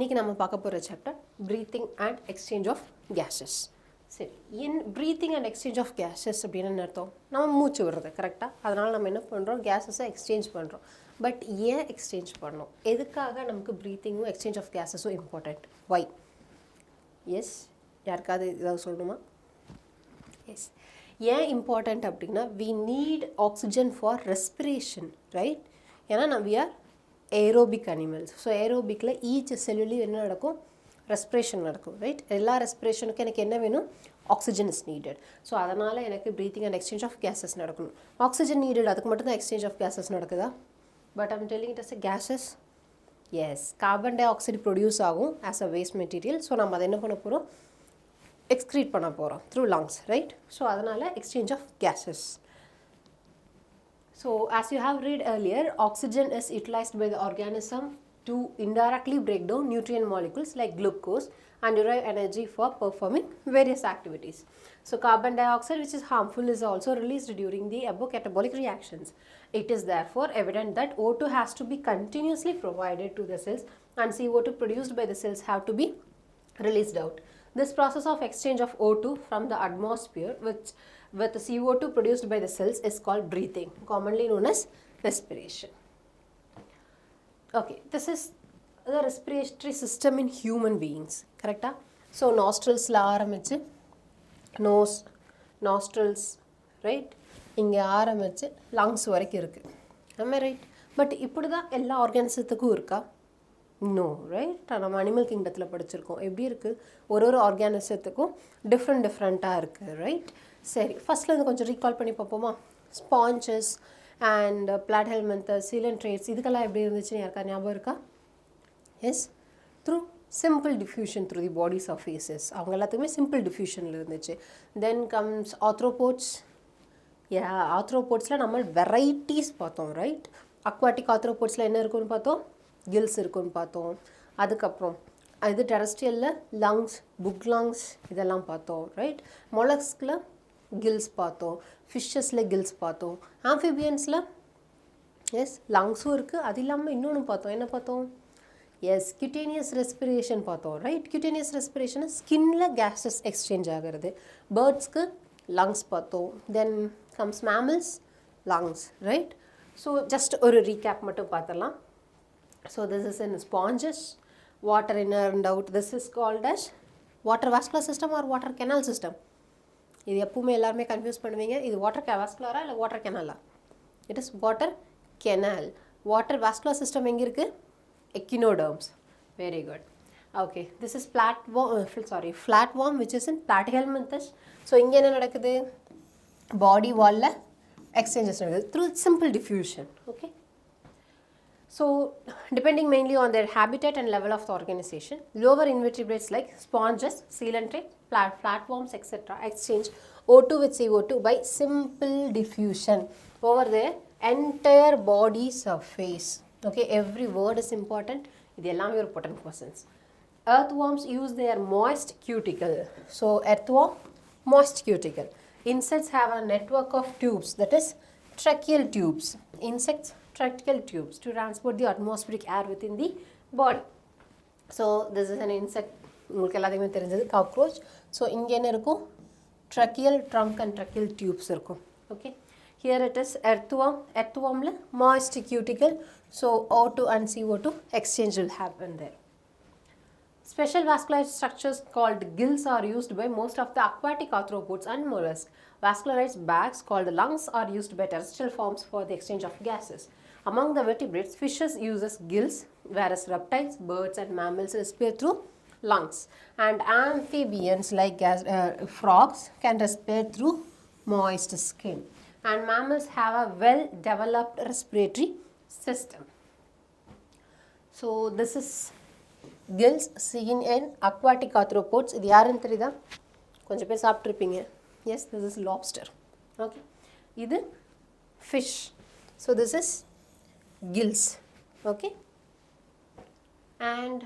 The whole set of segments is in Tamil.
இன்னைக்கு நம்ம பார்க்க போகிற chapter breathing and exchange of gases. சரி, breathing and exchange of gases அப்படின்னு என்ன அர்த்தம்? நம்ம மூச்சு விடுறது கரெக்டாக, அதனால் நம்ம என்ன பண்ணுறோம், கேஸஸை எக்ஸ்சேஞ்ச் பண்ணுறோம். பட் ஏன் எக்ஸ்சேஞ்ச் பண்ணணும், எதுக்காக நமக்கு ப்ரீத்திங்கும் எக்ஸ்சேஞ்ச் ஆஃப் கேஸஸும் இம்பார்ட்டண்ட், வை? எஸ், யாருக்காவது ஏதாவது சொல்லணுமா? எஸ், ஏன் இம்பார்ட்டண்ட் அப்படின்னா we need oxygen for respiration, right? ஏன்னா we are aerobic animals. So ஏரோபிக்கில் ஈச் செல்லுலையும் என்ன நடக்கும், ரெஸ்பிரேஷன் நடக்கும், ரைட்? எல்லா ரெஸ்பிரேஷனுக்கும் எனக்கு என்ன வேணும், ஆக்சிஜன் இஸ் நீடட். ஸோ அதனால் எனக்கு breathing and exchange of gases நடக்கணும். ஆக்சிஜன் நீடட், அதுக்கு மட்டும் தான் எக்ஸ்சேஞ்ச் ஆஃப் கேஸஸ் நடக்குதா? But I'm telling it as a gases. Yes, carbon dioxide produce ஆகும் as a waste material. So நம்ம அதை என்ன பண்ண போகிறோம், எக்ஸ்க்ரீட் பண்ண போகிறோம் த்ரூ லங்ஸ், ரைட்? ஸோ அதனால் exchange of gases. So as you have read earlier, oxygen is utilized by the organism to indirectly break down nutrient molecules like glucose and derive energy for performing various activities. So carbon dioxide, which is harmful, is also released during the above catabolic reactions. It is therefore evident that O2 has to be continuously provided to the cells and CO2 produced by the cells have to be released out. This process of exchange of O2 from the atmosphere with the CO2 produced by the cells is called breathing, commonly known as respiration. Okay, this is the respiratory system in human beings, correct? So nostrils la ஆரம்பிச்சு nose, nostrils, right? இங்க ஆரம்பிச்சு lungs வரைக்கும் இருக்கு. Am I right? பட் இப்படி தான் எல்லா ஆர்கானிசத்துக்கும் இருக்கா? No, right? நம்ம அனிமல் கிங்டத்தில் படிச்சிருக்கோம். எப்படி இருக்குது, ஒரு ஆர்கானிசத்துக்கும் டிஃப்ரெண்ட்டாக இருக்குது, ரைட்? சரி, ஃபஸ்ட்லேருந்து கொஞ்சம் ரீகால் பண்ணி பார்ப்போமா? ஸ்பாஞ்சஸ் அண்ட் பிளாட்ஹெல்மென்தஸ், சீலன்ட்ரேட்ஸ், இதுக்கெல்லாம் எப்படி இருந்துச்சுன்னு யாருக்கா ஞாபகம் இருக்கா? Yes, through simple diffusion through the body surfaces. அவங்க எல்லாத்துக்குமே சிம்பிள் டிஃப்யூஷனில் இருந்துச்சு. Then comes ஆத்ரோபோட்ஸ். ஆத்ரோபோட்ஸில் நம்ம வெரைட்டிஸ் பார்த்தோம், ரைட்? அக்வாட்டிக் ஆத்ரோபோட்ஸில் என்ன இருக்குன்னு பார்த்தோம், கில்ஸ் இருக்குன்னு பார்த்தோம். அதுக்கப்புறம் இது டெரஸ்ட்ரியலில் லங்ஸ், புக் லங்ஸ் இதெல்லாம் பார்த்தோம், ரைட்? மொலஸ்கில் கில்ஸ் பார்த்தோம், ஃபிஷ்ஷஸில் கில்ஸ் பார்த்தோம், ஆம்ஃபிபியன்ஸில் எஸ் லங்ஸும் இருக்குது. அது இல்லாமல் இன்னொன்று பார்த்தோம், என்ன பார்த்தோம்? எஸ், கியூட்டேனியஸ் ரெஸ்பிரேஷன் பார்த்தோம், ரைட்? கியூட்டேனியஸ் ரெஸ்பிரேஷன் ஸ்கின்ல கேஸஸ் எக்ஸ்சேஞ்ச் ஆகிறது. பேர்ட்ஸ்க்கு லங்ஸ் பார்த்தோம். Then comes mammals, lungs, right? So just ஒரு ரீகேப் மட்டும் பார்த்துடலாம். So this is in sponges, water inner and out. This is called as water vascular system or water canal system. இது எப்பவுமே எல்லாருமே கன்ஃபியூஸ் பண்ணுவீங்க, இது வாட்டர் வாஸ்குலரா இல்லை வாட்டர் கெனாலா? It is water canal. Water vascular system எங்கே இருக்குது? Echinoderms. Very good. Okay, this is flatworm which is in platyhelminthes. So இங்கே என்ன நடக்குது, பாடி வாலில் எக்ஸ்சேஞ்சஸ் நடக்குது through simple diffusion. Okay, so depending mainly on their habitat and level of the organization, lower invertebrates like sponges, coelentrates, flatworms, etc. exchange O2 with CO2 by simple diffusion over the entire body surface. Okay, every word is important. இது எல்லாமே ஒரு important questions. Earthworms use their moist cuticle. So earthworm, moist cuticle. Insects have a network of tubes, that is tracheal tubes. Insects tracheal tubes to transport the atmospheric air within the body. So this is an insect, உங்களுக்கு எல்லாத்துக்குமே தெரிஞ்சது cockroach. So இங்கே என்ன இருக்கும், tracheal trunk and tracheal tubes இருக்கும். Okay, here it is earthworm. earthwormல moist cuticle, so O2 and CO2 exchange will happen there. Special vascular structures called gills are used by most of the aquatic arthropods and mollusks. Vascularized bags called lungs are used by terrestrial forms for the exchange of gases. Among the vertebrates, fishes uses gills, whereas reptiles, birds and mammals respire through lungs. And amphibians like frogs can respire through moist skin. And mammals have a well-developed respiratory system. So this is gills seen in aquatic arthropods. இது யாருன்னு தெரியுதா? கொஞ்சம் பேர் சாப்பிட்ருப்பீங்க. Yes, this is lobster. Okay, இது fish. So this is gills. Okay, and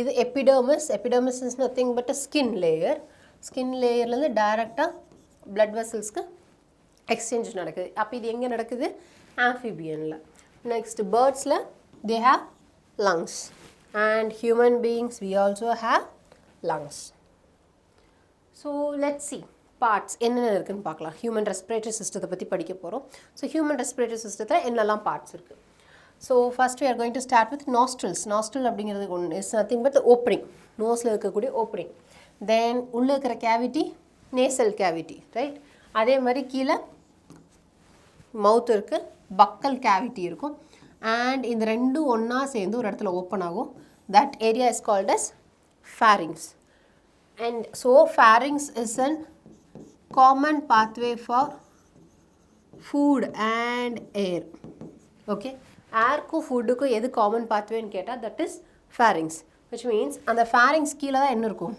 இது epidermis. Epidermis is nothing but a skin layer. Skin layerலேருந்து டைரெக்டாக blood vesselsக்கு எக்ஸ்சேஞ்ச் நடக்குது. அப்போ இது எங்கே நடக்குது? ஆம்ஃபிபியனில். நெக்ஸ்ட் பேர்ட்ஸில் they have lungs. and human beings we also have lungs. So let's see parts என்னென்ன இருக்குன்னு பார்க்கலாம். ஹியூமன் ரெஸ்பிரேட்டரி சிஸ்டத்தை பற்றி படிக்க போகிறோம். ஸோ ஹியூமன் ரெஸ்பிரேட்டரி சிஸ்டத்தில் என்னெல்லாம் பார்ட்ஸ் இருக்குது. So first we are going to start with nostrils. nostril அப்படிங்கிறது ஒன்று இஸ் நத்திங் பட் ஓப்பனிங், நோஸில் இருக்கக்கூடிய ஓப்பனிங். தென் உள்ளே இருக்கிற கேவிட்டி நேசல் கேவிட்டி, ரைட். அதே மாதிரி கீழே மவுத் இருக்குது, பக்கல் கேவிட்டி இருக்கும். அண்ட் இந்த ரெண்டும் ஒன்றா சேர்ந்து ஒரு இடத்துல ஓப்பன் ஆகும். That area is called as pharynx. And so pharynx is an common pathway for food and air. Okay, airக்கும் ஃபுட்டுக்கும் எது காமன் பாத்வேன்னு கேட்டால் that is pharynx, which means அந்த pharynx கீழே தான் என்ன இருக்கும்,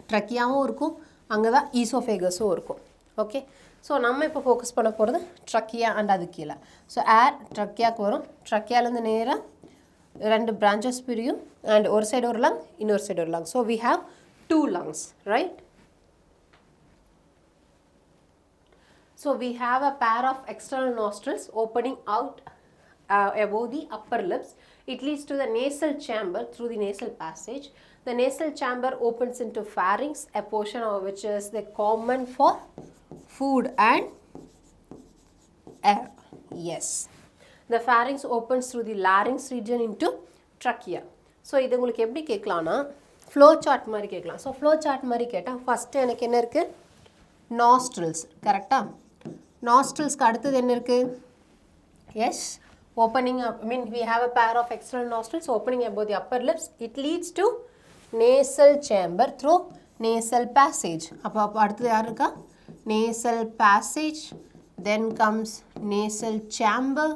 ட்ரக்கியாவும் இருக்கும், அங்கே தான் ஈசோஃபேகஸும் இருக்கும். ஓகே, ஸோ நம்ம இப்போ ஃபோக்கஸ் பண்ண போகிறது ட்ரக்கியா அண்ட் அது கீழே. ஸோ ஏர் ட்ரக்கியாவுக்கு வரும், ட்ரக்கியாலேருந்து நேராக ரெண்டு பிரான்ச்சஸ் பிரியும் அண்ட் ஒரு சைடு ஒரு லங், இன்னொரு சைடு ஒரு lung. So we have 2 lungs, right? So we have a pair of external nostrils opening out above the upper lips. It leads to the nasal chamber through the nasal passage. The nasal chamber opens into pharynx, a portion of which is the common for food and air. Yes. The pharynx opens through the larynx region into trachea. So இது உங்களுக்கு எப்படி கேட்கலான்னா ஃப்ளோ சார்ட் மாதிரி கேட்கலாம். ஸோ ஃப்ளோ சார்ட் மாதிரி கேட்டால் ஃபஸ்ட்டு எனக்கு என்ன இருக்குது, நாஸ்ட்ரில்ஸ், கரெக்டாக. நாஸ்ட்ரில்ஸ்க்கு அடுத்தது என்ன இருக்குது, yes, opening, I mean we have a pair of external nostrils opening above the upper lips. It leads to nasal chamber through nasal passage. அப்போ அடுத்தது யார் இருக்கா, nasal passage, then comes nasal chamber,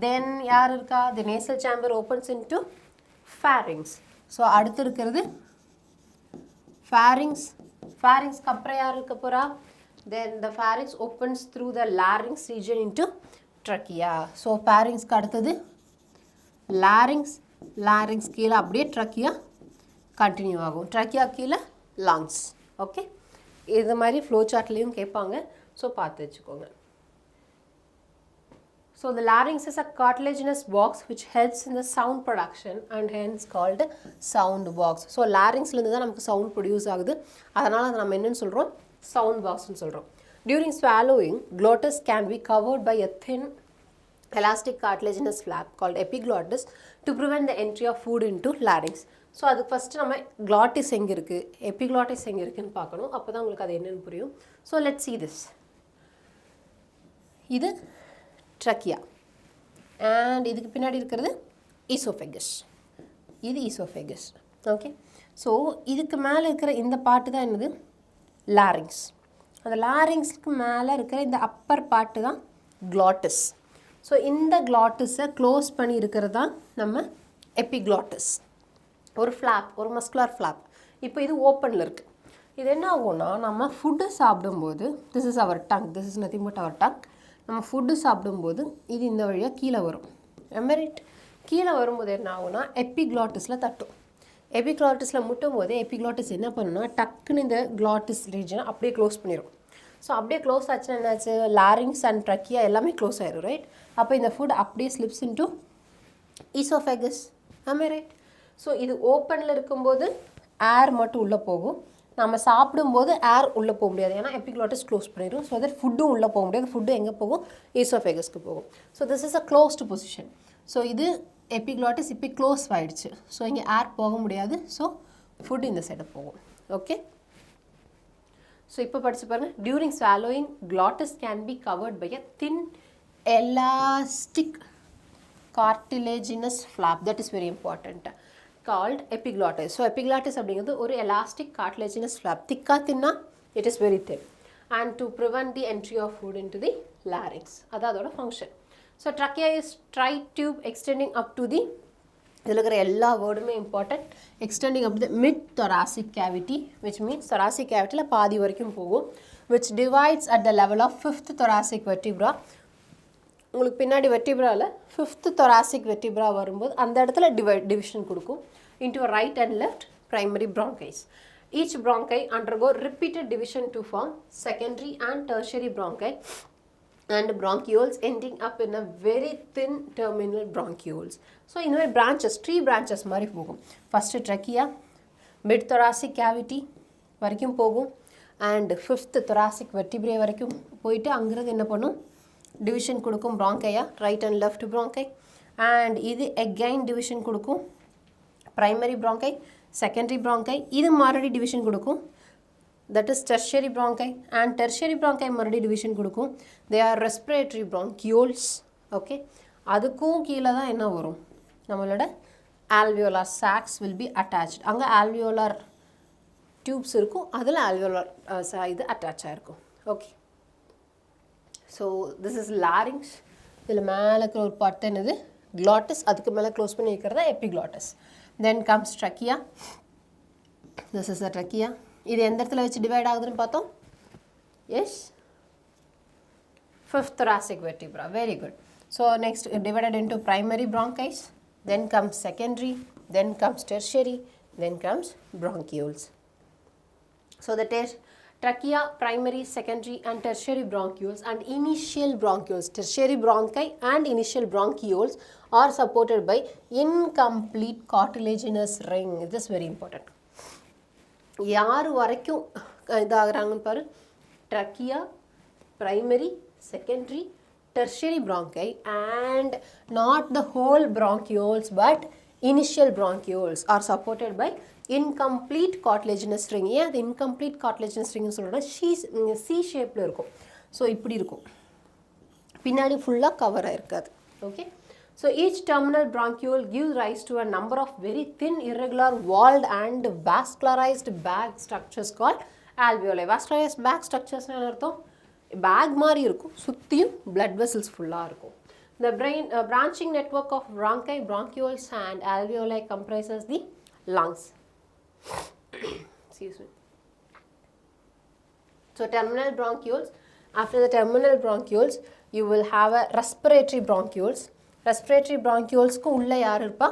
then யார் இருக்கா, the nasal chamber opens into pharynx. So அடுத்து இருக்கிறது pharynx. pharynxக்கு அப்புறம் யார் இருக்க போகிறா, then the pharynx opens through the larynx region into trachea. So pharynxக்கு அடுத்தது larynx, larynx கீழே அப்படியே trachea கண்டினியூ ஆகும், trachea கீழே lungs. ஓகே, இது மாதிரி ஃப்ளோ சார்ட்லேயும் கேட்பாங்க, ஸோ பார்த்து வச்சுக்கோங்க. So the larynx is a cartilaginous box which helps in the sound production and hence called sound box. So larynxலேருந்து தான் நமக்கு sound produce ஆகுது, அதனால் அதை நம்ம என்னன்னு சொல்கிறோம், sound boxன்னு சொல்கிறோம். During swallowing, glottis can be covered by a thin elastic cartilaginous flap called epiglottis to prevent the entry of food into larynx. So அதுக்கு ஃபஸ்ட்டு நம்ம glottis எங்கே இருக்குது, epiglottis எங்கே இருக்குதுன்னு பார்க்கணும், அப்போ தான் உங்களுக்கு அது என்னென்னு புரியும். So let's see this. இது ட்ரக்கியா அண்ட் இதுக்கு பின்னாடி இருக்கிறது ஈசோஃபேகஸ், இது ஈசோஃபேகஸ். ஓகே, ஸோ இதுக்கு மேலே இருக்கிற இந்த பாட்டு தான் என்னது, லாரிங்ஸ். அந்த லாரிங்ஸ்க்கு மேலே இருக்கிற இந்த அப்பர் பாட்டு தான் க்ளாட்டிஸ். ஸோ இந்த க்ளாட்டிஸை க்ளோஸ் பண்ணி இருக்கிறது தான் நம்ம எபிக்ளாட்டிஸ், ஒரு ஃப்ளாப், ஒரு மஸ்குலர் ஃப்ளாப். இப்போ இது ஓப்பனில் இருக்குது. இது என்ன ஆகும்னா, நம்ம ஃபுட்டு சாப்பிடும்போது, this is our tongue, this is nothing but our tongue. நம்ம ஃபுட்டு சாப்பிடும்போது இது இந்த வழியாக கீழே வரும், ரைட். கீழே வரும்போது என்ன ஆகும்னா எபிக்ளாட்டிஸில் தட்டும். எபிக்ளாட்டிஸில் முட்டும் போது எபிக்ளாட்டிஸ் என்ன பண்ணுன்னா டக்குன்னு இந்த க்ளாட்டிஸ் ரீஜனை அப்படியே க்ளோஸ் பண்ணிடும். ஸோ அப்படியே க்ளோஸ் ஆச்சுன்னா என்னாச்சு, லாரிங்ஸ் அண்ட் ட்ரக்கியா எல்லாமே க்ளோஸ் ஆயிடும், ரைட். அப்போ இந்த ஃபுட் அப்படியே ஸ்லிப்ஸ் இன்டு ஈசோஃபேகஸ், ஆமே, ரைட். ஸோ இது ஓப்பனில் இருக்கும்போது ஏர் மட்டும் உள்ளே போகும், நம்ம சாப்பிடும்போது ஏர் உள்ளே போக முடியாது, ஏன்னா எபிக்ளாட்டிஸ் க்ளோஸ் பண்ணிடும். ஸோ தட் ஃபுட்டும் உள்ளே போக முடியாது, ஃபுட்டு எங்கே போகும், ஈசோஃபேகஸ்க்கு போகும். So this is a closed position. So இது எபிக்ளாட்டிஸ் இப்போ க்ளோஸ் ஆகிடுச்சு, ஸோ இங்கே ஏர் போக முடியாது, ஸோ ஃபுட் இந்த சைடு போகும். ஓகே, ஸோ இப்போ படிச்சு பாருங்கள். During swallowing, glottis can be covered by a thin elastic cartilaginous flap, that is very important, called epiglottis. So epiglottis அப்படிங்கிறது ஒரு elastic cartilaginous flap, திக்கா தின்னா it is very thin, and to prevent the entry of food into the larynx, அதான் அதோட function. So trachea is tri-tube extending up to the, இதில் இருக்கிற எல்லா வேர்டுமே important, extending up to the mid thoracic cavity, which means thoracic cavityல பாதி வரைக்கும் போகும், which divides at the level of 5th thoracic vertebra. உங்களுக்கு பின்னாடி வெர்டிப்ராவில் 5th thoracic vertebra வரும்போது அந்த இடத்துல டிவிஷன் கொடுக்கும் into right and left primary bronchi. Each bronchi undergo repeated division to form secondary and tertiary bronchi and bronchioles ending up in a very thin terminal bronchioles. So இந்த மாதிரி branches, 3 branches மாதிரி போகும். First trachea, mid thoracic cavity வரைக்கும் போகும், and 5th thoracic vertebrae வரைக்கும் போயிட்டு அங்கிருந்து என்ன பண்ணும், division கொடுக்கும் bronchia, right and left bronchi, and இது again division கொடுக்கும் primary bronchi, secondary bronchi, இது மறுபடி division கொடுக்கும், that is tertiary bronchi, and tertiary bronchi மறுபடி division கொடுக்கும், they are respiratory bronchioles. okay, அதுக்கும் கீழே தான் என்ன வரும், நம்மளோட alveolar sacs will be attached. அங்கே alveolar tubes இருக்கும், அதில் alveolar இது attach ஆயிருக்கும். okay, so this is larynx. இதில் மேலே இருக்கிற ஒரு part என்னது glottis, அதுக்கு மேலே க்ளோஸ் பண்ணி வைக்கிறதா epiglottis. then comes trachea. this is the trachea. இது எந்த இடத்துல வச்சு டிவைட் ஆகுதுன்னு பார்த்தோம், S 5th thoracic vertebra. very good. so next divided into primary bronchi, then comes secondary, then comes tertiary, then comes bronchioles. so the trachea, primary, secondary and tertiary bronchioles and initial bronchioles, tertiary bronchi and initial bronchioles are supported by incomplete cartilaginous ring. this is very important. யார் வரைக்கும் இதாகிறாங்கன்னு பாரு, trachea, primary, secondary, tertiary bronchi and not the whole bronchioles but initial bronchioles are supported by incomplete cartilaginous ring. ஏன் அது incomplete cartilaginous ring சொல்கிறோன்னா C ஷேப்பில் இருக்கும், ஸோ இப்படி இருக்கும், பின்னாடி ஃபுல்லாக கவர் ஆகிருக்காது. Okay, so each terminal bronchiole gives rise to a number of very thin, irregular, walled and vascularized bag structures called alveoli. Vascularized bag structures என்ன அர்த்தம், பேக் மாதிரி இருக்கும், சுற்றியும் blood vessels ஃபுல்லாக இருக்கும். The branching network of bronchi, bronchioles and alveoli comprises the lungs. excuse me. so terminal bronchioles, after the terminal bronchioles you will have a respiratory bronchioles. respiratory bronchioles க்கு உள்ள யார் இருப்பா,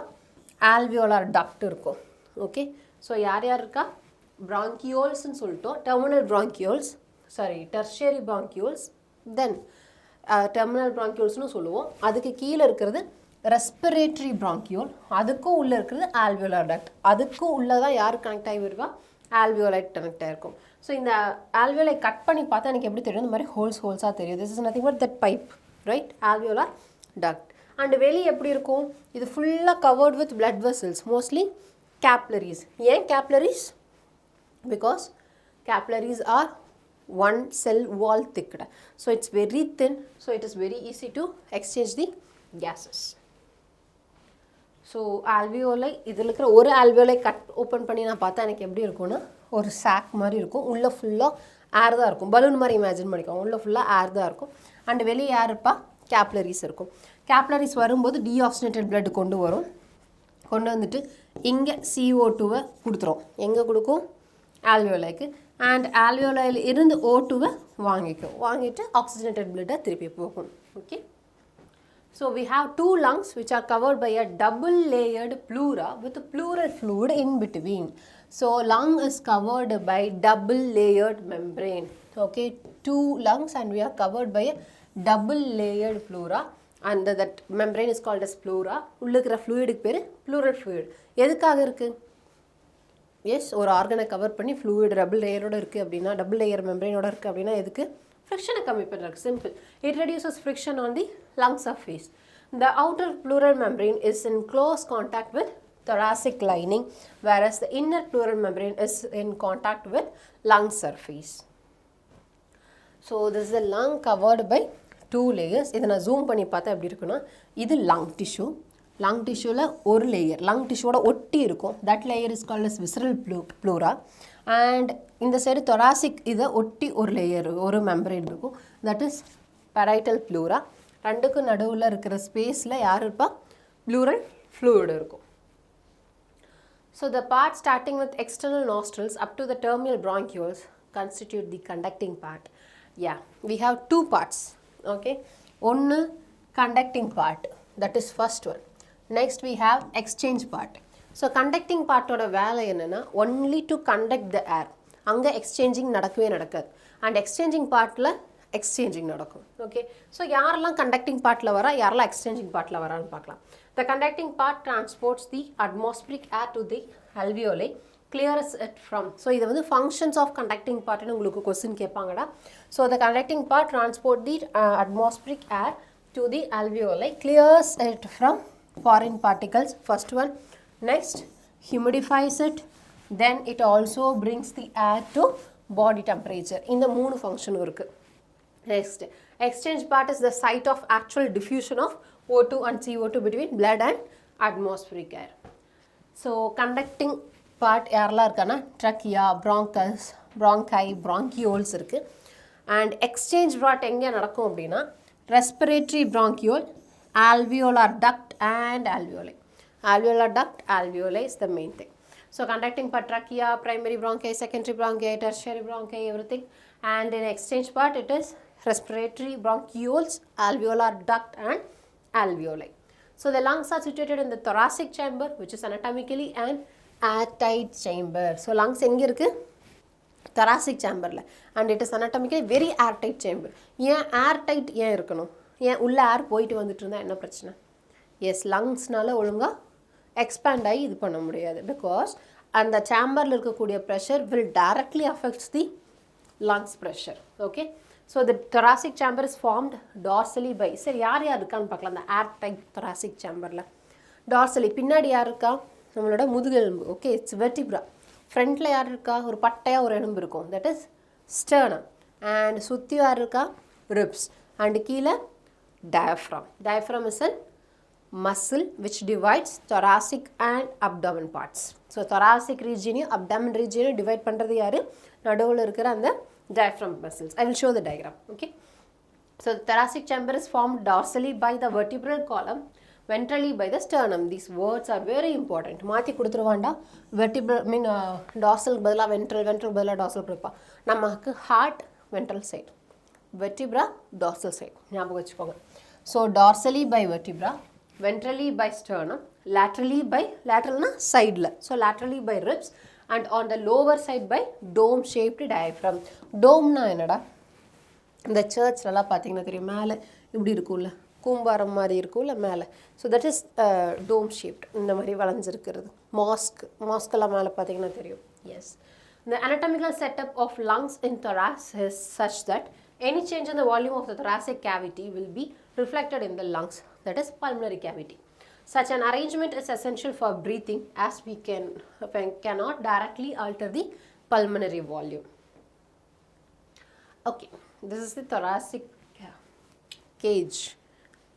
alveolar duct இருக்கும். ஓகே, ஸோ யார் யார் இருக்கா, bronchioles சொல்லிட்டோம், terminal bronchioles, sorry tertiary bronchioles, then terminal bronchioles சொல்லுவோம். அதுக்கு கீழே இருக்கிறது respiratory bronchiole, அதுக்கும் உள்ளே இருக்கிறது alveolar duct, அதுக்கும் உள்ளே தான் யார் கனெக்ட் ஆகி வருவா, alveoli கனெக்ட் ஆகிருக்கும். ஸோ இந்த alveoli கட் பண்ணி பார்த்தா எனக்கு எப்படி தெரியும், இந்த மாதிரி ஹோல்ஸாக தெரியும். this is nothing but that pipe, right, alveolar duct. and வெளி எப்படி இருக்கும், இது ஃபுல்லாக covered with blood vessels, mostly capillaries. ஏன் capillaries, because capillaries are one cell wall thick, so it's very thin, so it is very easy to exchange the gases. So alveoli, இதில் இருக்கிற ஒரு alveoli கட் ஓப்பன் பண்ணி நான் பார்த்தா எனக்கு எப்படி இருக்கும்னா ஒரு சாக் மாதிரி இருக்கும், உள்ளே ஃபுல்லாக ஏர் தான் இருக்கும், பலூன் மாதிரி இமேஜின் பண்ணிக்கோங்க, உள்ளே ஃபுல்லாக ஏர் தான் இருக்கும், அண்ட் வெளியே ஏர் இருப்பா, capillaries இருக்கும். capillaries வரும்போது deoxygenated blood கொண்டு வரும், கொண்டு வந்துட்டு இங்கே CO2வை கொடுத்துரும், எங்கே கொடுக்கும், alveoliக்கு, and alveoli இருந்து O2வை வாங்கிட்டு oxygenated blood திருப்பி போகும். Okay, so we have two lungs which are covered by a double layered pleura with pleural fluid in between. so lung is covered by double layered membrane. okay, two lungs and we are covered by a double layered pleura and that membrane is called as pleura. உள்ள இருக்கிற fluidக்கு பேர் pleural fluid. எதுக்காக இருக்கு, எஸ் ஒரு ஆர்கனை கவர் பண்ணி fluid double லேயரோட இருக்குது அப்படின்னா, double layer membraneோட இருக்குது அப்படின்னா எதுக்கு, friction கம்மி பண்ணுறதுக்கு, simple. it reduces friction on the lung surface. the outer pleural membrane is in close contact with thoracic lining whereas the inner pleural membrane is in contact with lung surface. so this is the lung covered by two layers. இதை நான் zoom பண்ணி பார்த்தா எப்படி இருக்குன்னா, இது lung tissue, lung tissueல ஒரு லேயர் lung tissueோட ஒட்டி இருக்கும், that layer is called as visceral pleura, and இந்த சைடு thoracic இதை ஒட்டி ஒரு லேயர் ஒரு membrane இருக்கும், that is parietal pleura. ரெண்டுக்கு நடுவில் இருக்கிற ஸ்பேஸில் யார் இருப்பா, pleural fluid இருக்கும். so the part starting with external nostrils up to the terminal bronchioles constitute the conducting part. yeah, we have two parts. okay, ஒன்று conducting part, that is first one. next we have exchange part. so conducting part ஓட வேலை என்னன்னா, only to conduct the air, அங்கே exchanging நடக்கவே நடக்காது, and exchanging partல எக்ஸ்சேஞ்சிங் நடக்கும். ஓகே, ஸோ யாரெல்லாம் கண்டக்டிங் பார்ட்டில் வரா, யாரெல்லாம் எக்ஸ்சேஞ்சிங் பார்ட்டில் வரான்னு பார்க்கலாம். The conducting part transports the atmospheric air to the alveoli, clears it from. So இது வந்து functions of conducting part னு உங்களுக்கு question கேட்பாங்கடா. So the conducting part transport the atmospheric air to the alveoli, clears it from foreign particles. First one. Next, humidifies it. Then it also brings the air to body temperature. இந்த மூணு function இருக்கு. Next, exchange part is the site of actual diffusion of O2 and CO2 between blood and atmospheric air. So conducting part யாரெல்லாம் இருக்கானா, trachea, bronchus, bronchi, bronchioles இருக்கு. And exchange part எங்கே நடக்கும் அப்படின்னா, respiratory bronchiole, alveolar duct and alveoli. Alveolar duct, alveoli is the main thing. So conducting part trachea, primary bronchi, secondary bronchi, tertiary bronchi, everything. And in exchange part it is respiratory bronchioles, alveolar duct and alveoli. So the lungs are situated in the thoracic chamber, which is anatomically an airtight chamber. So lungs எங்க இருக்கு, thoracic chamberல, and it is anatomically very airtight chamber. ஏன் airtight ஏன் இருக்கணும், ஏன் உள்ள ஏர் போயிட்டு வந்துட்டு இருந்தா என்ன பிரச்சனை? எஸ், லங்ஸ்னால ஒழுங்கா எக்ஸ்பேண்ட் ஆகி இது பண்ண முடியாது, பிகாஸ் அந்த சேம்பரில் இருக்கக்கூடிய pressure will directly affects the lungs pressure. Okay, so the thoracic chamber is formed dorsally by, சரி யார் யார் இருக்கான்னு பார்க்கலாம். அந்த ஏர் டைட் thoracic chamberல dorsally பின்னாடி யார் இருக்கா, நம்மளோட முதுகெலும்பு. Okay, it's vertebra. ஃப்ரண்ட்டில் யார் இருக்கா, ஒரு பட்டையாக ஒரு எலும்பு இருக்கும், தட் இஸ் ஸ்டர்னம். அண்ட் சுற்றி யார் இருக்கா, ரிப்ஸ். அண்ட் கீழே diaphragm. Diaphragm is a muscle which divides thoracic and abdomen parts. So thoracic region, abdomen region divide பண்றது யாரு, நடுவில் இருக்கிற அந்த diaphragm muscles. I will show the diagram. Okay, so the thoracic chamber is formed dorsally by the vertebral column, ventrally by the sternum. These words are very important. மாற்றி கொடுத்துருவாண்டா, vertebral mean dorsal பதிலாக ventral, ventral பதிலாக dorsal கொடுப்பா. நமக்கு heart ventral side, vertebra dorsal side ஞாபகம் வச்சுக்கோங்க. So dorsally by vertebra, ventrally by sternum, laterally by, lateralna side la, so laterally by ribs, and on the lower side by dome shaped diaphragm. Dome na என்னடா, இந்த சர்ச்லலாம் பார்த்தீங்கன்னா தெரியும், மேலே இப்படி இருக்கும்ல, கூம்பாரம் மாதிரி இருக்கும்ல மேலே. So that is dome shaped, இந்த மாதிரி வளைஞ்சிருக்கிறது. மாஸ்கெல்லாம் மேலே பார்த்தீங்கன்னா தெரியும். Yes, the anatomical setup of lungs in thorax is such that any change in the volume of the thoracic cavity will be reflected in the lungs, that is pulmonary cavity. Such an arrangement is essential for breathing, as we cannot directly alter the pulmonary volume. Okay, this is the thoracic cage.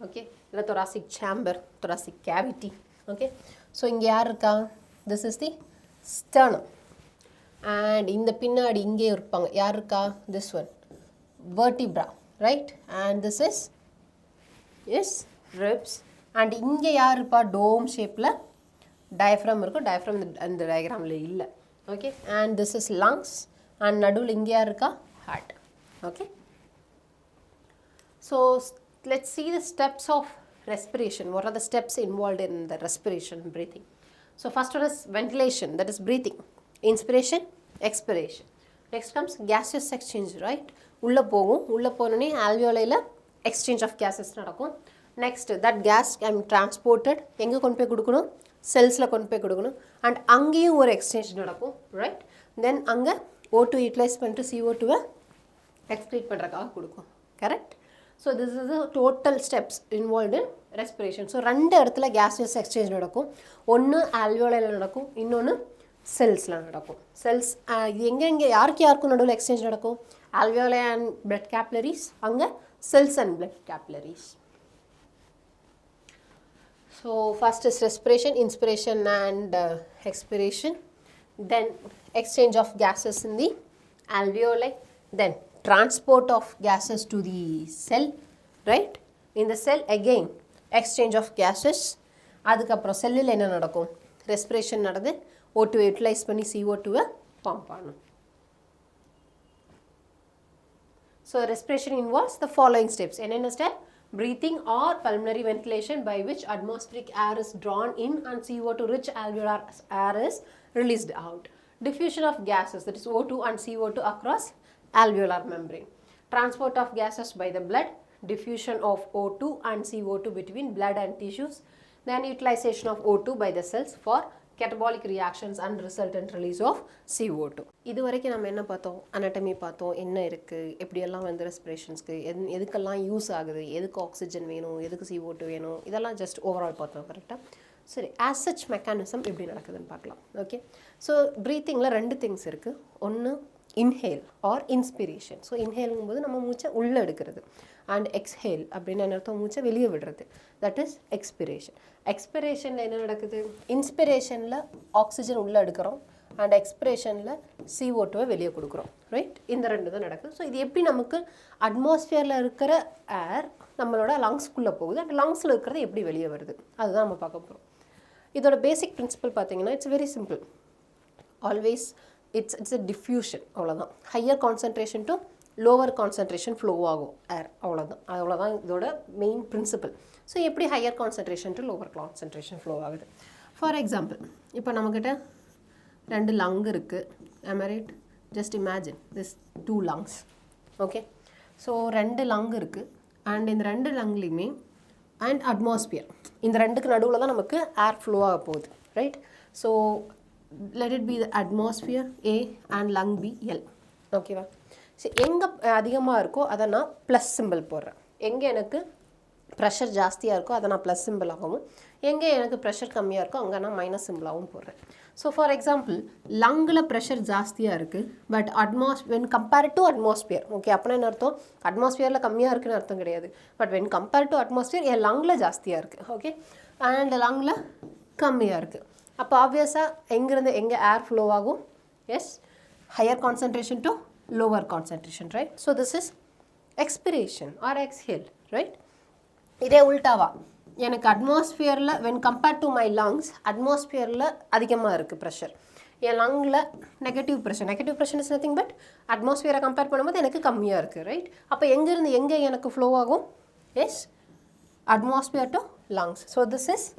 Okay, the thoracic chamber, thoracic cavity. Okay, so inge yaar irukka, this is the sternum, and in the pinnadi inge irupanga yaar irukka, this one vertebra, right? And this is ribs, and இங்கே யார் இருப்பா, டோம் ஷேப்பில் டயஃப்ரம் இருக்கும். டயஃப்ரம் அந்த டயக்ராமில் இல்லை. Okay, and this is lungs, and நடுவில் இங்கே யார் இருக்கா, heart. Okay, so let's see the steps of respiration. What are the steps involved in the respiration, breathing? So first one is ventilation, that is breathing, inspiration, expiration. Next comes gaseous exchange, right? உள்ளே போகும், உள்ளே போனோடனே ஆல்வியோலையில் exchange of gases நடக்கும். Next, that gas can be transported, எங்கே கொண்டு போய் கொடுக்கணும், செல்ஸில் கொண்டு போய் கொடுக்கணும், அண்ட் அங்கேயும் ஒரு எக்ஸ்சேஞ்ச் நடக்கும், ரைட்? தென் அங்கே O2 யூட்டிலைஸ் பண்ணிட்டு CO2வை எக்ஸ்க்ரீட் பண்ணுறதுக்காக கொடுக்கும், correct? So this is the total steps involved in respiration. So ரெண்டு இடத்துல கேஸியஸ் எக்ஸ்சேஞ்ச் நடக்கும். ஒன்று ஆல்வியோலையில் நடக்கும், இன்னொன்று செல்ஸில் நடக்கும். செல்ஸ் இது எங்கே யாருக்கும் நடுவில் எக்ஸ்சேஞ்ச் நடக்கும், alveoli and blood capillaries, அங்கே cells and blood capillaries. So first is respiration, inspiration and expiration, then exchange of gases in the alveoli, then transport of gases to the cell, right? In the cell again exchange of gases. அதுக்கப்புறம் செல்லில் என்ன நடக்கும், ரெஸ்பிரேஷன் நடந்து O2 யூட்டிலைஸ் பண்ணி CO2வை பம்ப் பண்ணணும். So respiration involves the following steps. என்னென்ன step? Breathing or pulmonary ventilation, by which atmospheric air is drawn in and CO2 rich alveolar air is released out. Diffusion of gases, that is O2 and CO2 across alveolar membrane. transport of gases by the blood, diffusion of O2 and CO2 between blood and tissues, then utilization of O2 by the cells for catabolic reactions and resultant release of CO2. இது வரைக்கும் நம்ம என்ன பார்த்தோம், anatomy பார்த்தோம், என்ன இருக்குது, எப்படியெல்லாம் வந்து ரெஸ்பிரேஷன்ஸ்க்கு எதுக்கெல்லாம் யூஸ் ஆகுது, எதுக்கு ஆக்சிஜன் வேணும், எதுக்கு CO2 வேணும், இதெல்லாம் ஜஸ்ட் ஓவரால் பார்த்தோம். கரெக்டாக? சரி, ஆஸ் சச் மெக்கானிசம் எப்படி நடக்குதுன்னு பார்க்கலாம். ஓகே, ஸோ ப்ரீத்திங்கில் ரெண்டு திங்ஸ் இருக்குது. ஒன்று இன்ஹேல் ஆர் இன்ஸ்பிரேஷன். ஸோ இன்ஹேலுங்கும்போது நம்ம மூச்சை உள்ளே எடுக்கிறது, அண்ட் எக்ஸ்ஹேல் அப்படின்னு என்ன அர்த்தம், மூச்சை வெளியே விடுறது, தட் இஸ் எக்ஸ்பிரேஷன். எக்ஸ்பிரேஷனில் என்ன நடக்குது, இன்ஸ்பிரேஷனில் ஆக்சிஜன் உள்ளே எடுக்கிறோம் அண்ட் எக்ஸ்பிரேஷனில் CO2 வெளியே கொடுக்குறோம், ரைட்? இந்த ரெண்டு தான் நடக்குது. ஸோ இது எப்படி நமக்கு அட்மாஸ்பியரில் இருக்கிற ஏர் நம்மளோட லங்ஸ்குள்ளே போகுது, அண்ட் லங்ஸில் இருக்கிறது எப்படி வெளியே வருது, அதுதான் நம்ம பார்க்க போகிறோம். இதோட பேசிக் பிரின்சிபல் பார்த்தீங்கன்னா it's very simple. Always it's a diffusion, அவ்வளோதான். Higher concentration to lower concentration flow ஆகும் ஏர், அவ்வளோதான் இதோட மெயின் பிரின்சிபல். ஸோ எப்படி higher concentration to lower concentration flow ஆகுது. ஃபார் எக்ஸாம்பிள், இப்போ நம்மக்கிட்ட ரெண்டு லங் இருக்குது. am I right? Just imagine this 2 lungs. Okay, so ரெண்டு லங் இருக்குது அண்ட் இந்த ரெண்டு லங்லேயுமே அண்ட் அட்மாஸ்பியர், இந்த ரெண்டுக்கு நடுவில் தான் நமக்கு ஏர் ஃப்ளோ ஆக போகுது, right? So let it be the atmosphere A and lung B L. ஓகேவா? ஸோ எங்கே அதிகமாக இருக்கோ அதை நான் ப்ளஸ் சிம்பிள் போடுறேன். எங்கே எனக்கு ப்ரெஷர் ஜாஸ்தியாக இருக்கோ அதை நான் ப்ளஸ் சிம்பிளாகவும், எங்கே எனக்கு ப்ரெஷர் கம்மியாக இருக்கோ அங்கே நான் மைனஸ் சிம்பிளாகவும் போடுறேன். ஸோ ஃபார் எக்ஸாம்பிள், லங்கில் ப்ரெஷர் ஜாஸ்தியாக இருக்குது, but when compared to atmosphere, okay, அப்படின்னா என்ன அர்த்தம், அட்மாஸ்பியரில் கம்மியாக இருக்குன்னு அர்த்தம் கிடையாது. But when compared to atmosphere, என் லங்கில் ஜாஸ்தியாக இருக்குது, ஓகே, அண்ட் லங்கில் கம்மியாக இருக்குது. அப்போ ஆப்வியஸாக எங்கேருந்து எங்கே ஏர் ஃப்ளோ ஆகும், yes, higher concentration to lower concentration, right? So this is expiration or exhale, right? இதே உல்டாவா, எனக்கு அட்மாஸ்பியரில் when compared to my lungs, அட்மாஸ்பியரில் அதிகமாக இருக்குது ப்ரெஷர், என் லங்கில் negative pressure is nothing but அட்மாஸ்பியரை கம்பேர் பண்ணும்போது எனக்கு கம்மியாக இருக்குது, ரைட்? அப்போ எங்கேருந்து எங்கே எனக்கு ஃப்ளோ ஆகும், yes, atmosphere to lungs. So this is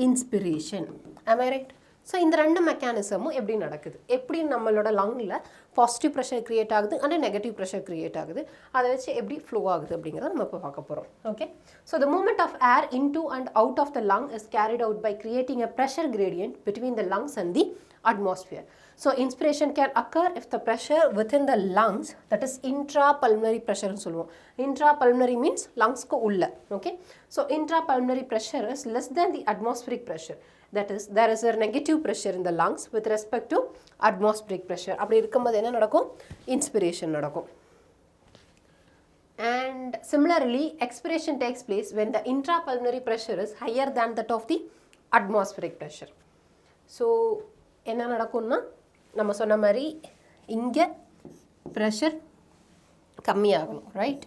inspiration. am I right? So இந்த ரெண்டு மெக்கானிசமும் எப்படி நடக்குது, எப்படி நம்மளோட லங்கில் பாசிட்டிவ் ப்ரெஷர் க்ரியேட் ஆகுது அண்ட் நெகட்டிவ் ப்ரெஷர் க்ரியேட் ஆகுது, அதை வச்சு எப்படி ஃப்ளோ ஆகுது அப்படிங்கிறத நம்ம இப்போ பார்க்க போகிறோம். Okay, so the movement of air into and out of the lung is carried out by creating a pressure gradient between the lungs and the atmosphere. So inspiration can occur if the pressure within the lungs, that is intrapulmonary pressure னு சொல்லுவோம். Intrapulmonary means lungs-க்கு உள்ள, okay? So intrapulmonary pressure is less than the atmospheric pressure. That is, there is a negative pressure in the lungs with respect to atmospheric pressure. அப்படி இருக்கும்போது என்ன நடக்கும், inspiration நடக்கும். And similarly, expiration takes place when the intrapulmonary pressure is higher than that of the atmospheric pressure. So என்ன நடக்கும்னா, நம்ம சொன்ன மாதிரி இங்கே ப்ரெஷர் கம்மியாகணும், ரைட்?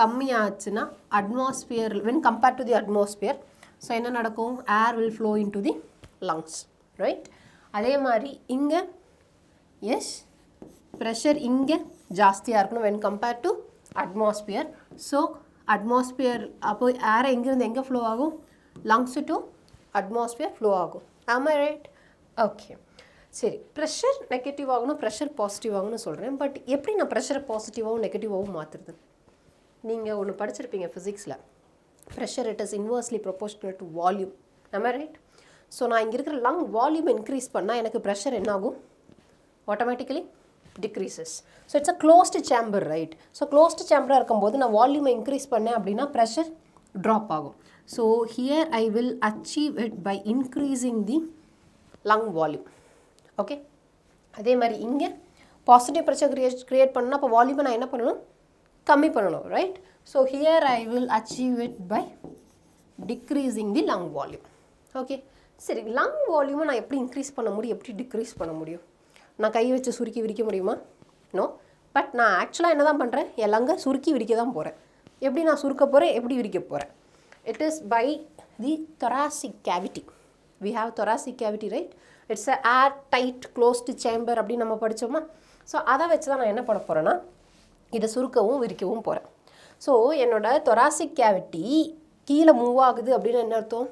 கம்மியாச்சுன்னா atmosphere when compared to the atmosphere, so என்ன நடக்கும், air will flow into the lungs, right? அதே மாதிரி இங்கே எஸ் ப்ரெஷர் இங்கே ஜாஸ்தியாக இருக்கணும் when compared to atmosphere. So atmosphere அப்போ ஏரை எங்கேருந்து எங்கே ஃப்ளோ ஆகும், லங்ஸ் டு அட்மாஸ்பியர் ஃப்ளோ ஆகும். am I right? ஓகே, சரி, ப்ரெஷர் நெகட்டிவ் ஆகணும், ப்ரெஷர் பாசிட்டிவ் ஆகணும்னு சொல்கிறேன். பட் எப்படி நான் ப்ரெஷரை பாசிட்டிவாகவும் நெகட்டிவாகவும் மாற்றுறது? நீங்கள் ஒன்று படிச்சிருப்பீங்க ஃபிசிக்ஸில், pressure it is inversely proportional to volume. am I right? So நான் இங்கே இருக்கிற லங் வால்யூம் இன்க்ரீஸ் பண்ணால் எனக்கு ப்ரெஷர் என்ன ஆகும், automatically decreases. So it's a closed chamber, right? So closed சேம்பராக இருக்கும்போது நான் வால்யூமை இன்க்ரீஸ் பண்ணேன் அப்படின்னா ப்ரெஷர் ட்ராப் ஆகும். So here I will achieve it by increasing the lung volume. Okay, அதே மாதிரி இங்கே பாசிட்டிவ் ப்ரெஷர் க்ரியேட் பண்ணால் அப்போ வால்யூமை நான் என்ன பண்ணணும், கம்மி பண்ணணும், right? So here I will achieve it by decreasing the lung volume. Okay, சரி, lung volume நான் எப்படி இன்க்ரீஸ் பண்ண முடியும், எப்படி டிக்ரீஸ் பண்ண முடியும்? நான் கை வச்சு சுருக்கி விரிக்க முடியுமா? நோ. பட் நான் ஆக்சுவலாக என்ன தான் பண்ணுறேன், என் லங்கை சுருக்கி விரிக்க தான் போகிறேன். எப்படி நான் சுருக்க போகிறேன், எப்படி விரிக்க போகிறேன்? It is by the thoracic cavity. We have thoracic cavity, right? It's a air tight closed chamber அப்படின்னு நம்ம படித்தோமா? ஸோ அதை வச்சு தான் நான் என்ன பண்ண போகிறேன்னா, இதை சுருக்கவும் விரிக்கவும் போகிறேன். ஸோ என்னோட thoracic cavity கீழே மூவ் ஆகுது அப்படின்னு என்ன அர்த்தம்,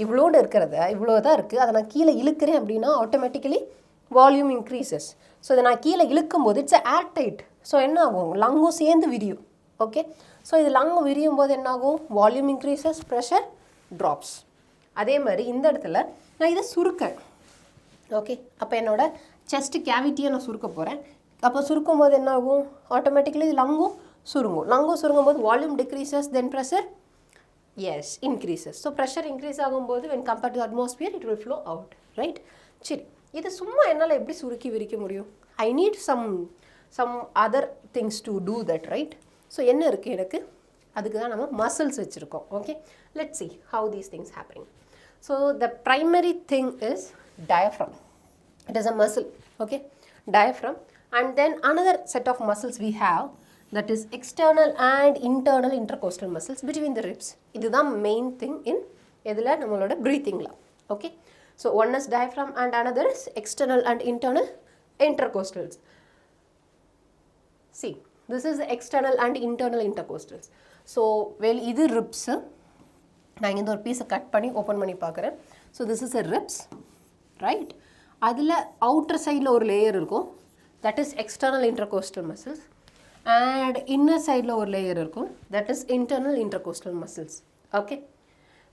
இவ்வளோடு இருக்கிறத இவ்வளோ தான் இருக்குது, அதை நான் கீழே இழுக்கிறேன் அப்படின்னா ஆட்டோமேட்டிக்கலி வால்யூம் இன்க்ரீசஸ். ஸோ இதை நான் கீழே இழுக்கும் போது இட்ஸ் ஏர் டைட், ஸோ என்ன ஆகும், லங்கும் சேர்ந்து விரியும். ஓகே, ஸோ இது லங் விரியும் போது என்ன ஆகும், வால்யூம் இன்க்ரீசஸ், ப்ரெஷர் ட்ராப்ஸ். அதே மாதிரி இந்த இடத்துல நான் இதை சுருக்கேன். ஓகே, அப்போ என்னோட செஸ்ட் கேவிட்டியை நான் சுருக்க போகிறேன். அப்போ சுருக்கும் போது என்ன ஆகும், ஆட்டோமேட்டிக்கலி லங்கும் சுருங்கும். லங்கும் சுருங்கும் போது volume decreases, then pressure is increases. So pressure increase ஆகும்போது when compared to atmosphere it will flow out, right? சரி, இது சும்மா என்னால் எப்படி சுருக்கி விரிக்க முடியும்? I need some other things to do that, right? So என்ன இருக்குது எனக்கு, அதுக்கு தான் நம்ம மசில்ஸ் வச்சுருக்கோம். Okay, let's see how these things happening. So the primary thing is diaphragm. It is a muscle, okay, diaphragm. And then another set of muscles we have, that is external and internal intercostal muscles between the ribs. This is the main thing in breathing. Okay, so one is diaphragm and another is external and internal intercostals. See, this is external and internal intercostals. So well, this is ribs. நான் இந்த ஒரு பீஸை கட் பண்ணி ஓப்பன் பண்ணி பார்க்குறேன். So this is a ribs, right? அதில் அவுட்டர் சைடில் ஒரு லேயர் இருக்கும், that is external intercostal muscles. And inner சைடில் ஒரு லேயர் இருக்கும், that is internal intercostal muscles. Okay,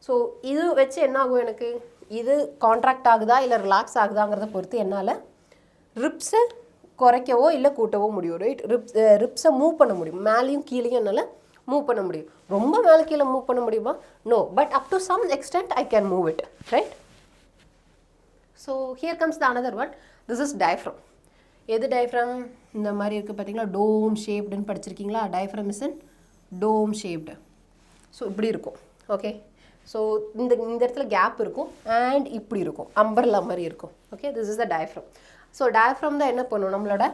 so இது வச்சு என்ன ஆகும், எனக்கு இது கான்ட்ராக்ட் ஆகுதா இல்லை ரிலாக்ஸ் ஆகுதாங்கிறத பொறுத்து என்னால் ரிப்ஸை குறைக்கவோ இல்லை கூட்டவோ முடியும், ரைட்? ரிப்ஸை மூவ் பண்ண முடியும், மேலேயும் கீழேயும் என்னால் மூவ் பண்ண முடியும். ரொம்ப மேலே கீழே மூவ் பண்ண முடியுமா? No, but up to some extent I can move it, right? So here comes the another one, this is diaphragm. எது டயஃப்ரம்? இந்த மாதிரி இருக்குது பார்த்தீங்களா, டோம் ஷேப்டுன்னு படிச்சிருக்கீங்களா? Diaphragm is in dome shaped. So இப்படி இருக்கும். ஓகே, ஸோ இந்த இடத்துல கேப் இருக்கும் அண்ட் இப்படி இருக்கும், அம்பர்லா மாதிரி இருக்கும். Okay, this is the diaphragm. So diaphragm தான் என்ன பண்ணும், நம்மளோட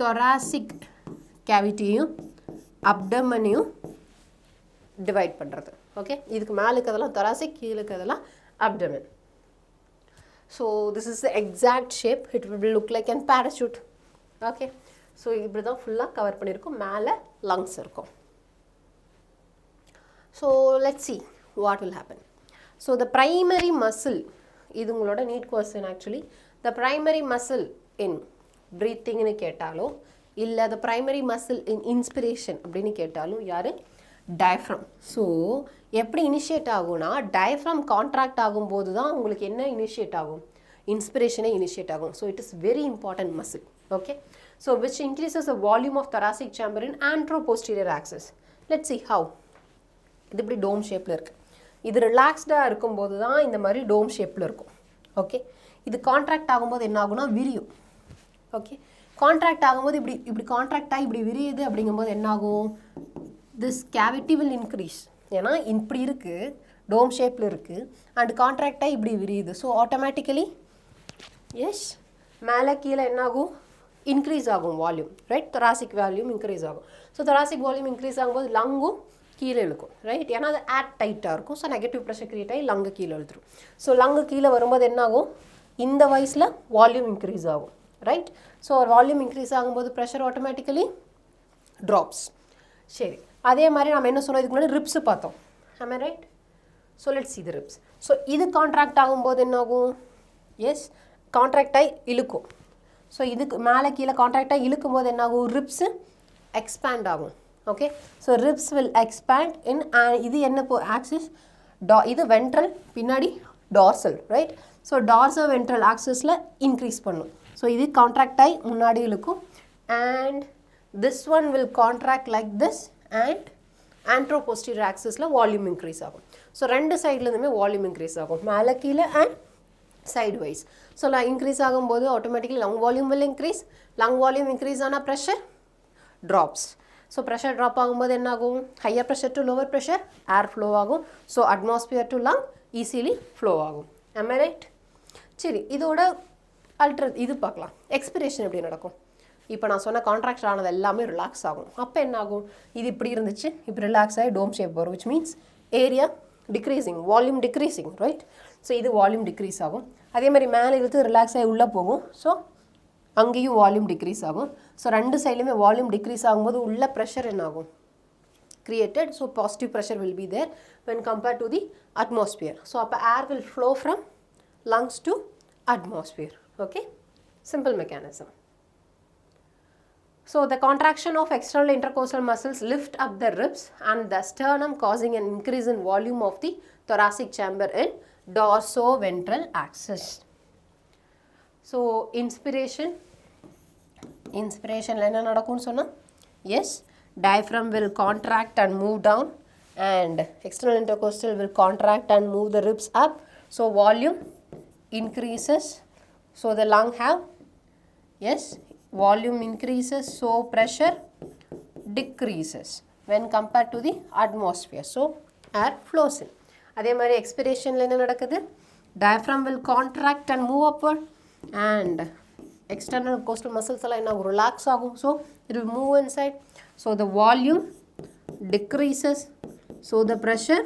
thoracic கேவிட்டியும் அப்டமனையும் டிவைட் பண்ணுறது. ஓகே, இதுக்கு மேலே இருக்கிறதெல்லாம் thoracic, கீழே இருக்கிறதெல்லாம் abdomen. So this is the exact shape, it will look like an parachute. Okay, so இப்படி தான் ஃபுல்லாக கவர் பண்ணியிருக்கும், மேலே லங்ஸ் இருக்கும். So let's see what will happen. So the primary muscle, இது உங்களோட NEET question actually. the primary muscle in breathingனு கேட்டாலும் இல்லை the primary muscle in inspiration அப்படின்னு கேட்டாலும் யார்? டயஃப்ரம். ஸோ எப்படி இனிஷியேட் ஆகும்னா, டயஃப்ரம் கான்ட்ராக்ட் ஆகும்போது தான் உங்களுக்கு என்ன இனிஷியேட் ஆகும், இன்ஸ்பிரேஷனே இனிஷியேட் ஆகும். So it is very important muscle. Okay, so which increases the volume of thoracic chamber in anteroposterior axis. Let's see how. இது இப்படி டோம் ஷேப்பில் இருக்குது. இது ரிலாக்ஸ்டாக இருக்கும்போது தான் இந்த மாதிரி டோம் ஷேப்பில் இருக்கும். ஓகே, இது கான்ட்ராக்ட் ஆகும்போது என்ன ஆகும்னா விரியும். ஓகே, கான்ட்ராக்ட் ஆகும்போது இப்படி கான்ட்ராக்ட் ஆகி இப்படி விரியுது அப்படிங்கும்போது என்ன ஆகும், திஸ் கேவிட்டி வில் இன்க்ரீஸ். ஏன்னா இப்படி இருக்குது, டோம் ஷேப்பில் இருக்குது அண்ட் கான்ட்ராக்ட் ஆகி இப்படி விரியுது. ஸோ ஆட்டோமேட்டிக்கலி எஸ் மேலே கீழே என்ன ஆகும், இன்க்ரீஸ் ஆகும் volume, right? thoracic volume increase ஆகும். ஸோ thoracic வால்யூம் இன்க்ரீஸ் ஆகும்போது லங்கும் கீழே இழுக்கும், ரைட்? ஏன்னா அது ஏர் டைட்டாக இருக்கும். ஸோ நெகட்டிவ் ப்ரெஷர் கிரியேட் ஆகி லங்கு கீழே இழுத்துரும். ஸோ லங்கு கீழே வரும்போது என்ன ஆகும், இந்த வயசில் வால்யூம் இன்க்ரீஸ் ஆகும், ரைட்? ஸோ வால்யூம் இன்க்ரீஸ் ஆகும்போது ப்ரெஷர் ஆட்டோமேட்டிக்கலி ட்ராப்ஸ். சரி, அதே மாதிரி நம்ம என்ன சொன்னோம், இதுக்கு முன்னாடி ரிப்ஸு பார்த்தோம், am I right? So let's see the ribs. So இது கான்ட்ராக்ட் ஆகும்போது என்ன ஆகும், எஸ் கான்ட்ராக்ட் ஆகி இழுக்கும். ஸோ இதுக்கு மேலே கீழே கான்ட்ராக்ட் ஆகி இழுக்கும் போது என்ன ஆகும், ரிப்ஸு எக்ஸ்பேண்ட் ஆகும். Okay, so ribs will expand in, இது என்ன ஆக்சிஸ், இது வென்ட்ரல், பின்னாடி dorsal, right? So dorsal ventral ஆக்சிஸில் இன்க்ரீஸ் பண்ணும். ஸோ இது கான்ட்ராக்ட் ஆகி முன்னாடி இழுக்கும் and this one will contract like this and anteroposterior axisல volume increase ஆகும். ஸோ ரெண்டு சைட்லேருந்துமே வால்யூம் இன்க்ரீஸ் ஆகும், மேலே கீழே and side wise. So increase ஆகும்போது automatically lung volume will increase. Lung volume increase ஆனால் pressure drops. So pressure drop ஆகும்போது என்ன ஆகும், higher pressure to lower pressure air flow ஆகும். So atmosphere to lung easily flow ஆகும். am I right? சரி, இதோட இது பார்க்கலாம், எக்ஸ்பிரேஷன் எப்படி நடக்கும். இப்போ நான் சொன்ன கான்ட்ராக்ட் ஆனது எல்லாமே ரிலாக்ஸ் ஆகும். அப்போ என்ன ஆகும், இது இப்படி இருந்துச்சு, இப்போ ரிலாக்ஸ் ஆகி டோம் ஷேப் வரும், which means area decreasing, volume decreasing, right? So இது வால்யூம் டிக்ரீஸ் ஆகும். அதே மாதிரி மேலே இழுத்து ரிலாக்ஸ் ஆகி உள்ளே போகும். ஸோ அங்கேயும் வால்யூம் டிக்ரீஸ் ஆகும். ஸோ ரெண்டு சைட்லையுமே வால்யூம் டிக்ரீஸ் ஆகும்போது உள்ள ப்ரெஷர் என்ன ஆகும், created. So positive pressure will be there when compared to the atmosphere. So அப்போ air will flow from lungs to atmosphere. Okay, simple mechanism. So the contraction of external intercostal muscles lift up the ribs and the sternum, causing an increase in volume of the thoracic chamber in dorsoventral axis. So inspiration la enna nadakkum sonna, yes, diaphragm will contract and move down and external intercostal will contract and move the ribs up, so volume increases, so the lung have, yes, volume increases, so pressure decreases when compared to the atmosphere, so air flows in. அதே மாதிரி எக்ஸ்பிரேஷனில் என்ன நடக்குது, diaphragm will contract and move upward and external coastal muscles எல்லாம் என்ன relax ஆகும், so it will move inside, so the volume decreases, so the pressure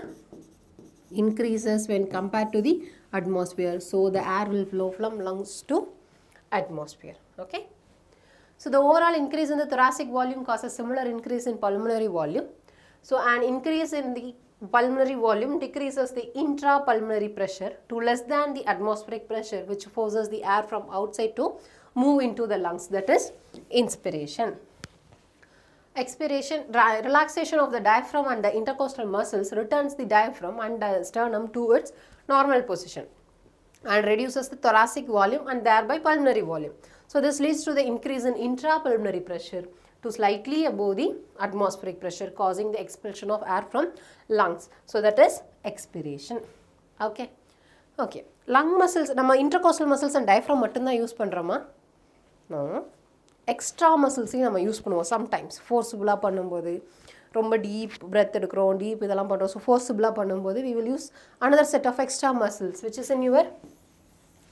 increases when compared to the atmosphere, so the air will flow from lungs to atmosphere. Okay, so the overall increase in the thoracic volume causes similar increase in pulmonary volume. So an increase in the pulmonary volume decreases the intrapulmonary pressure to less than the atmospheric pressure, which forces the air from outside to move into the lungs, that is inspiration. Expiration, relaxation of the diaphragm and the intercostal muscles returns the diaphragm and the sternum to its normal position and reduces the thoracic volume and thereby pulmonary volume. So this leads to the increase in intrapulmonary pressure to slightly above the atmospheric pressure, causing the expulsion of air from lungs. So that is expiration. Okay. Okay. Lung muscles, நம்ம intercostal muscles and diaphragm மட்டும்தான் யூஸ் பண்ணுறோமா? No. எக்ஸ்ட்ரா மசில்ஸையும் நம்ம யூஸ் பண்ணுவோம் சம்டைம்ஸ். ஃபோர்ஸபுளாக பண்ணும்போது ரொம்ப டீப் பிரெத் எடுக்கிறோம், டீப் இதெல்லாம் பண்ணுறோம். ஸோ ஃபோர்ஸபுளாக பண்ணும்போது we will use another set of extra muscles which is in your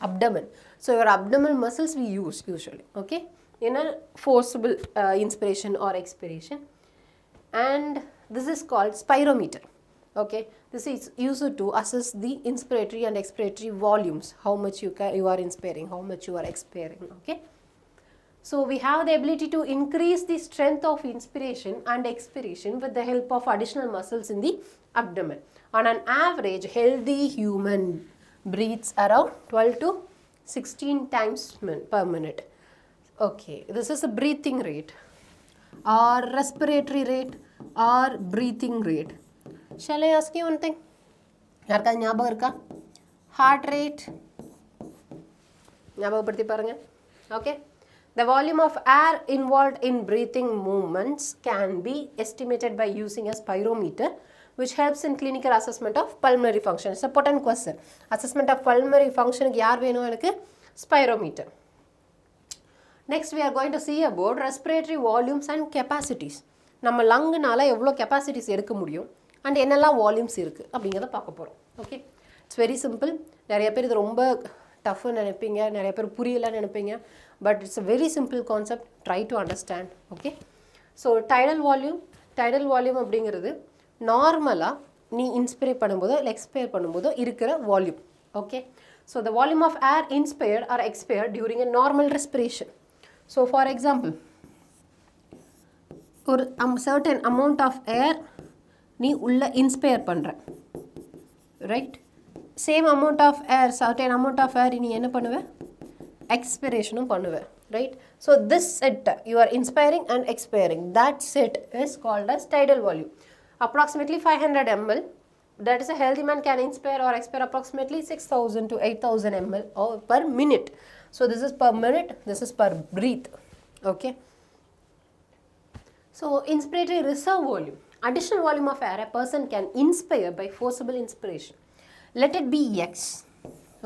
abdomen. So your abdominal muscles we use usually, okay, in a forcible inspiration or expiration, and this is called spirometer. Okay, this is used to assess the inspiratory and expiratory volumes, how much you are inspiring, how much you are expiring. Okay, so we have the ability to increase the strength of inspiration and expiration with the help of additional muscles in the abdomen. On an average, healthy human breathes around 12 to 16 times per minute. Okay, this is the breathing rate or respiratory rate or breathing rate. Shall I ask you one thing? யாருக்கா ஞாபகம் இருக்கா? Heart rate ஞாபகப்படுத்தி பாருங்க. Okay, the volume of air involved in breathing movements can be estimated by using a spirometer, which helps in clinical assessment of pulmonary function. It's a potent question. Assessment of pulmonary function க்கு யார் வேணும் எனக்கு? Spirometer. Next we are going to see about respiratory volumes and capacities. நம்ம லங்குனால எவ்வளோ கெப்பாசிட்டிஸ் எடுக்க முடியும் அண்ட் என்னெல்லாம் வால்யூம்ஸ் இருக்குது அப்படிங்கிறத பார்க்க போகிறோம். Okay, it's very simple. நிறைய பேர் இது ரொம்ப டஃப்னு நினைப்பீங்க, நிறைய பேர் புரியலைன்னு நினைப்பீங்க, but it's a very simple concept. Try to understand. Okay, so tidal volume அப்படிங்கிறது நார்மலாக நீ இன்ஸ்பயர் பண்ணும்போதோ இல்லை எக்ஸ்பயர் பண்ணும்போதோ இருக்கிற volume. Okay, so the volume of air inspired or expired during a normal respiration. So for example, ஒரு சர்டன் அமௌண்ட் ஆஃப் ஏர் நீ உள்ள இன்ஸ்பயர் பண்ணுற, right? Same amount of air, certain amount of air நீ என்ன பண்ணுவேன்? எக்ஸ்பிரேஷனும் பண்ணுவேன், right? So this set you are inspiring and expiring, that set is called as tidal volume. Approximately 500 ml, that is a healthy man can inspire or expire approximately 6,000 to 8,000 ml per minute. So this is per minute, this is per breath. Okay, so inspiratory reserve volume, additional volume of air a person can inspire by forcible inspiration. Let it be x.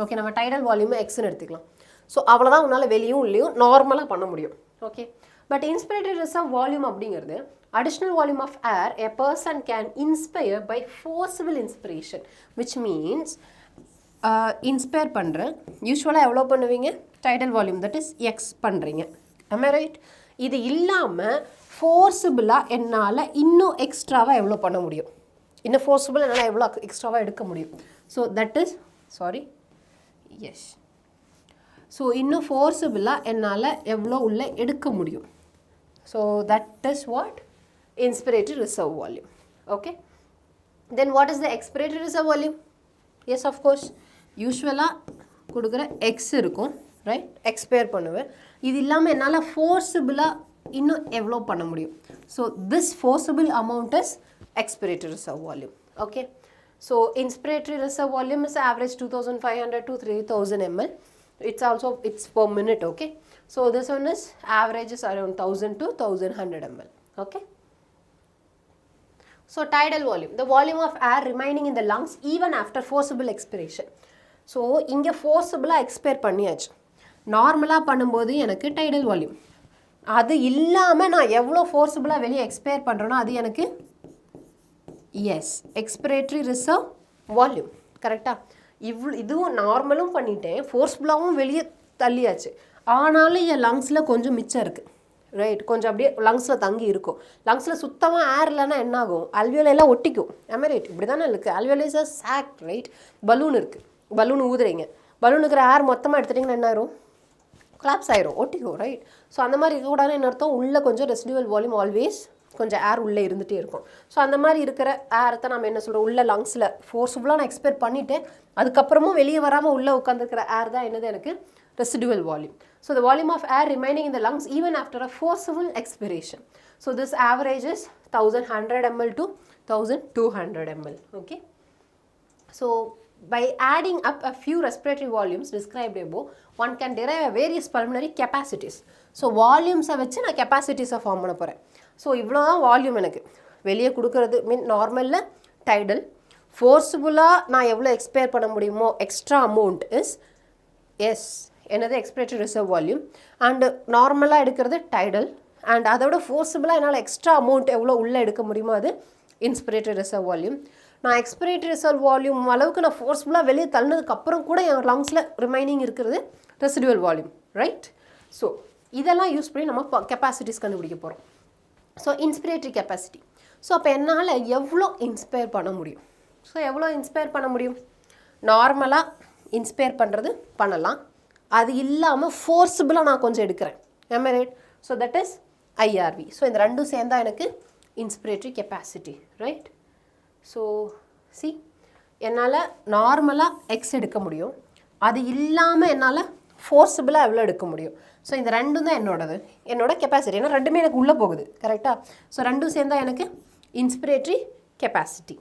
Okay, நம்ம tidal volume x ன்னு எடுத்துக்கலாம். ஸோ அவ்வளோதான் உன்னால் வெளியும் உள்ளேயும் நார்மலாக பண்ண முடியும். Okay, but inspiratory reserve volume அப்படிங்கிறது additional volume of air a person can inspire by forcible inspiration, which means inspire பண்ணுறேன். யூஸ்வலாக எவ்வளோ பண்ணுவீங்க? Tidal volume, that is X பண்ணுறீங்க. am I right? இது இல்லாமல் ஃபோர்ஸபிளாக என்னால் இன்னும் எக்ஸ்ட்ராவாக எவ்வளோ பண்ண முடியும்? இன்னும் ஃபோர்ஸபிள் என்னால் எவ்வளோ எக்ஸ்ட்ராவாக எடுக்க முடியும்? So that is yes. So இன்னும் ஃபோர்ஸபிளாக என்னால் எவ்வளோ உள்ள எடுக்க முடியும்? So that is what? Inspiratory reserve volume. Okay, then what is the expiratory reserve volume? Yes, of course யூஸ்வலாக கொடுக்குற எக்ஸ் இருக்கும், ரைட்? எக்ஸ்பயர் பண்ணுவேன். இது இல்லாமல் என்னால் ஃபோர்ஸபிளாக இன்னும் எவ்வளோ பண்ண முடியும். So this forcible amount is expiratory reserve volume. Okay. So inspiratory reserve volume is average 2500 to 3000 ml. It's per minute. Okay. So this one is average is around 1000 to 1100 ml. Okay. So tidal volume, the volume of air remaining in the lungs even after forcible expiration. So இங்க forcible expire பண்ணியாச்சு. நார்மலா பண்ணும்போது எனக்கு tidal volume. அது இல்லாம நான் எவ்வளோ forcible வெளியே expire பண்றேனோ அது எனக்கு expiratory reserve volume. கரெக்டா? இதுவும் நார்மலும் பண்ணிட்டேன், forcibleவும் வெளியே தள்ளியாச்சு. ஆனாலும் என் லங்ஸில் கொஞ்சம் மிச்சம் இருக்குது. ரைட், கொஞ்சம் அப்படியே லங்ஸில் தங்கி இருக்கும். லங்ஸில் சுத்தமாக ஏர் இல்லைன்னா என்ன ஆகும்? அல்வியோலையெல்லாம் ஒட்டிக்கும். ரைட், இப்படி தானே இருக்குது. அல்வியோலைஸ் சாக், ரைட், பலூன் இருக்குது, பலூன் ஊதுறீங்க, பலூன் இருக்கிற ஏர் மொத்தமாக எடுத்துட்டிங்கன்னா என்ன ஆயிரும்? கிளாப்ஸ் ஆயிரும், ஒட்டிக்கும். ரைட். ஸோ அந்த மாதிரி இருக்கக்கூடாதுன்னு என்ன அர்த்தம்? உள்ளே கொஞ்சம் ரெசிடுவல் வால்யூம் ஆல்வேஸ் கொஞ்சம் ஏர் உள்ளே இருந்துகிட்டே இருக்கும். ஸோ அந்த மாதிரி இருக்கிற ஏரை தான் நம்ம என்ன சொல்கிறோம்? உள்ள லங்ஸில் ஃபோர்ஸ்ஃபுல்லாக நான் எக்ஸ்பெக்ட் பண்ணிவிட்டேன், அதுக்கப்புறமும் வெளியே வராமல் உள்ளே உட்காந்துருக்கிற ஏர் தான் என்னது எனக்கு residual volume. So the volume of air remaining in the lungs even after a forcible expiration. So this average is 1100 ml to 1200 ml. Okay. So by adding up a few respiratory volumes described above, one can derive various pulmonary capacities. So volumes வச்சு நான் capacities form பண்ண போகிறேன். ஸோ இவ்வளோ தான் வால்யூம் எனக்கு வெளியே கொடுக்கறது. மீன் நார்மலில் டைடல், ஃபோர்ஸபுல்லாக நான் எவ்வளோ எக்ஸ்பயர் பண்ண முடியுமோ எக்ஸ்ட்ரா அமௌண்ட் இஸ் என்னது எக்ஸ்பிரேட்டரி ரிசர்வ் வால்யூம். அண்டு நார்மலாக எடுக்கிறது டைடல், அண்ட் அதோட ஃபோர்ஸபுளாக என்னால் எக்ஸ்ட்ரா அமௌண்ட் எவ்வளோ உள்ளே எடுக்க முடியுமோ அது இன்ஸ்பிரேட்டரி ரிசர்வ் வால்யூம். நான் எக்ஸ்பிரேட்டரி ரிசர்வ் வால்யூம் அளவுக்கு நான் ஃபோர்ஸ்ஃபுல்லாக வெளியே தள்ளினதுக்கப்புறம் கூட என் லங்ஸில் ரிமைனிங் இருக்கிறது ரெசிடுவல் வால்யூம். ரைட். ஸோ இதெல்லாம் யூஸ் பண்ணி நம்ம கெப்பாசிட்டிஸ் கண்டுபிடிக்க போகிறோம். So inspiratory capacity. ஸோ அப்போ என்னால் எவ்வளோ இன்ஸ்பயர் பண்ண முடியும்? ஸோ எவ்வளோ இன்ஸ்பயர் பண்ண முடியும்? நார்மலாக இன்ஸ்பயர் பண்ணுறது பண்ணலாம், அது இல்லாமல் ஃபோர்ஸபுளாக நான் கொஞ்சம் எடுக்கிறேன். Right. So that is IRV. So இந்த ரெண்டும் சேர்ந்தா எனக்கு inspiratory capacity. Right. So C, என்னால் நார்மலாக எக்ஸ் எடுக்க முடியும், அது இல்லாமல் என்னால் ஃபோர்ஸபுளாக எவ்வளோ எடுக்க முடியும். ஸோ இந்த ரெண்டும் தான் என்னோட கெப்பாசிட்டி. ஏன்னா ரெண்டுமே எனக்கு உள்ளே போகுது. கரெக்டாக? ஸோ ரெண்டும் சேர்ந்தா எனக்கு inspiratory capacity.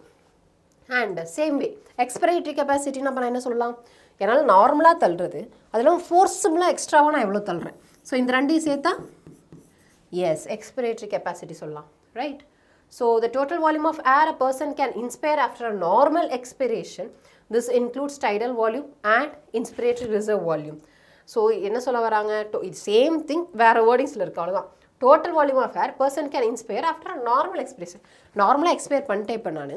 And same way expiratory கெப்பாசிட்டின்னு அப்போ நான் என்ன சொல்லலாம்? என்னால் நார்மலாக தள்ளுறது, அதெல்லாம் ஃபோர்ஸபுளாக எக்ஸ்ட்ராவாக நான் எவ்வளோ தள்ளுறேன். ஸோ இந்த ரெண்டையும் சேர்த்தா எக்ஸ்பிரேட்டரி கெப்பாசிட்டி சொல்லலாம். Right. So the total volume of air a person can inspire after a normal expiration, this includes tidal volume and inspiratory reserve volume. So என்ன சொல்ல வராங்க? இது சேம் திங் வேறு வேர்டிங்ஸில் இருக்குது, அவ்வளோதான். Total volume of air person can inspire after normal expiration. நார்மலாக எக்ஸ்பயர் பண்ணிட்டேன் இப்போ நான்.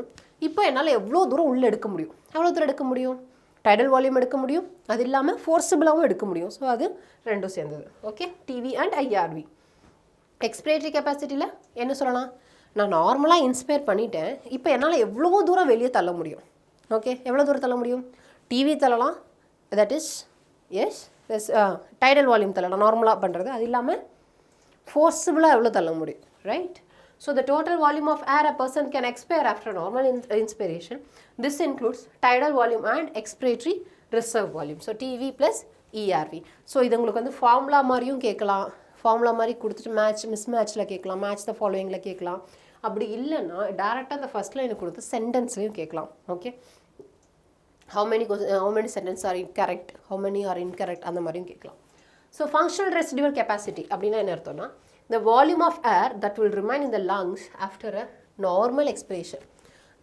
இப்போ என்னால் எவ்வளோ தூரம் உள்ளே எடுக்க முடியும்? எவ்வளோ தூரம் எடுக்க முடியும்? டைடல் வால்யூம் எடுக்க முடியும், அது இல்லாமல் ஃபோர்ஸபுளாகவும் எடுக்க முடியும். ஸோ அது ரெண்டும் சேர்ந்தது. Okay. TV and IRV. Expiratory கெப்பாசிட்டியில் என்ன சொல்லலாம்? நான் நார்மலாக இன்ஸ்பயர் பண்ணிட்டேன், இப்போ என்னால் எவ்வளோ தூரம் வெளியே தள்ள முடியும்? ஓகே. எவ்வளோ தூரம் தள்ள முடியும்? டிவி தள்ளலாம், தட் இஸ் டைடல் வால்யூம் தள்ளலாம் நார்மலாக பண்ணுறது, அது இல்லாமல் ஃபோர்ஸபுளாக எவ்வளோ தள்ள முடியும். Right. So the total volume of air a person can expire after normal inspiration, this includes tidal volume and expiratory reserve volume. So TV plus ERV. So இது உங்களுக்கு வந்து ஃபார்முலா மாதிரியும் கேட்கலாம், ஃபார்முலா மாதிரி கொடுத்துட்டு மிஸ்மேட்சில் கேட்கலாம், மேட்ச் த ஃபாலோயிங்கில் கேட்கலாம். அப்படி இல்லைன்னா டேரெக்டாக அந்த ஃபஸ்ட் லைனை கொடுத்து சென்டென்ஸ்லையும் கேட்கலாம். Okay. how many sentences are incorrect, how many are incorrect, அந்த மாதிரியும் கேட்கலாம். ஸோ functional residual capacity அப்படின்னா என்ன அர்த்தம்னா, the volume of air that will remain in the lungs after a normal expiration.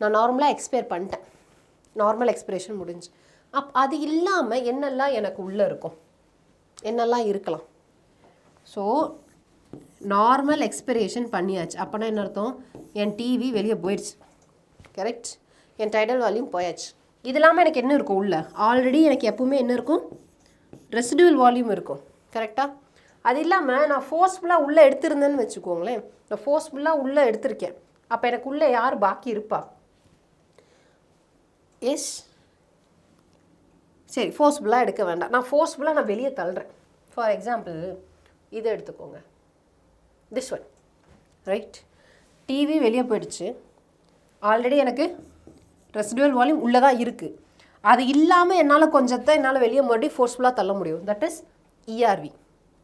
நான் நார்மலாக எக்ஸ்பயர் பண்ணிட்டேன், நார்மல் எக்ஸ்பிரேஷன் முடிஞ்சு, அது இல்லாமல் என்னெல்லாம் எனக்கு உள்ளே இருக்கும், என்னெல்லாம் இருக்கலாம். ஸோ நார்மல் எக்ஸ்பிரேஷன் பண்ணியாச்சு, அப்போனா என்ன அர்த்தம்? என் டிவி வெளியே போயிடுச்சு. கரெக்ட். என் டைடல் வால்யூம் போயாச்சு. இது இல்லாமல் எனக்கு என்ன இருக்கும் உள்ளே? ஆல்ரெடி எனக்கு எப்பவுமே என்ன இருக்கும்? ரெசிடுவல் வால்யூம் இருக்கும். கரெக்டாக? அது இல்லாமல் நான் ஃபோர்ஸ்ஃபுல்லாக உள்ளே எடுத்திருந்தேன்னு வச்சுக்கோங்களேன், நான் ஃபோர்ஸ்ஃபுல்லாக உள்ளே எடுத்திருக்கேன், அப்போ எனக்கு உள்ளே யார் பாக்கி இருப்பா? சரி, ஃபோர்ஸ்ஃபுல்லாக எடுக்க வேண்டாம், நான் ஃபோர்ஸ்ஃபுல்லாக நான் வெளியே தள்ளுறேன். ஃபார் எக்ஸாம்பிள் இதை எடுத்துக்கோங்க, திஸ் ஒன். ரைட். டிவி வெளியே போயிடுச்சு, ஆல்ரெடி எனக்கு ரெசிடுவல் வால்யூம் உள்ளே தான் இருக்குது, அது இல்லாமல் என்னால் கொஞ்சத்தை என்னால் வெளியே மறுபடியும் ஃபோர்ஸ்ஃபுல்லாக தள்ள முடியும், தட் இஸ் இஆர்வி.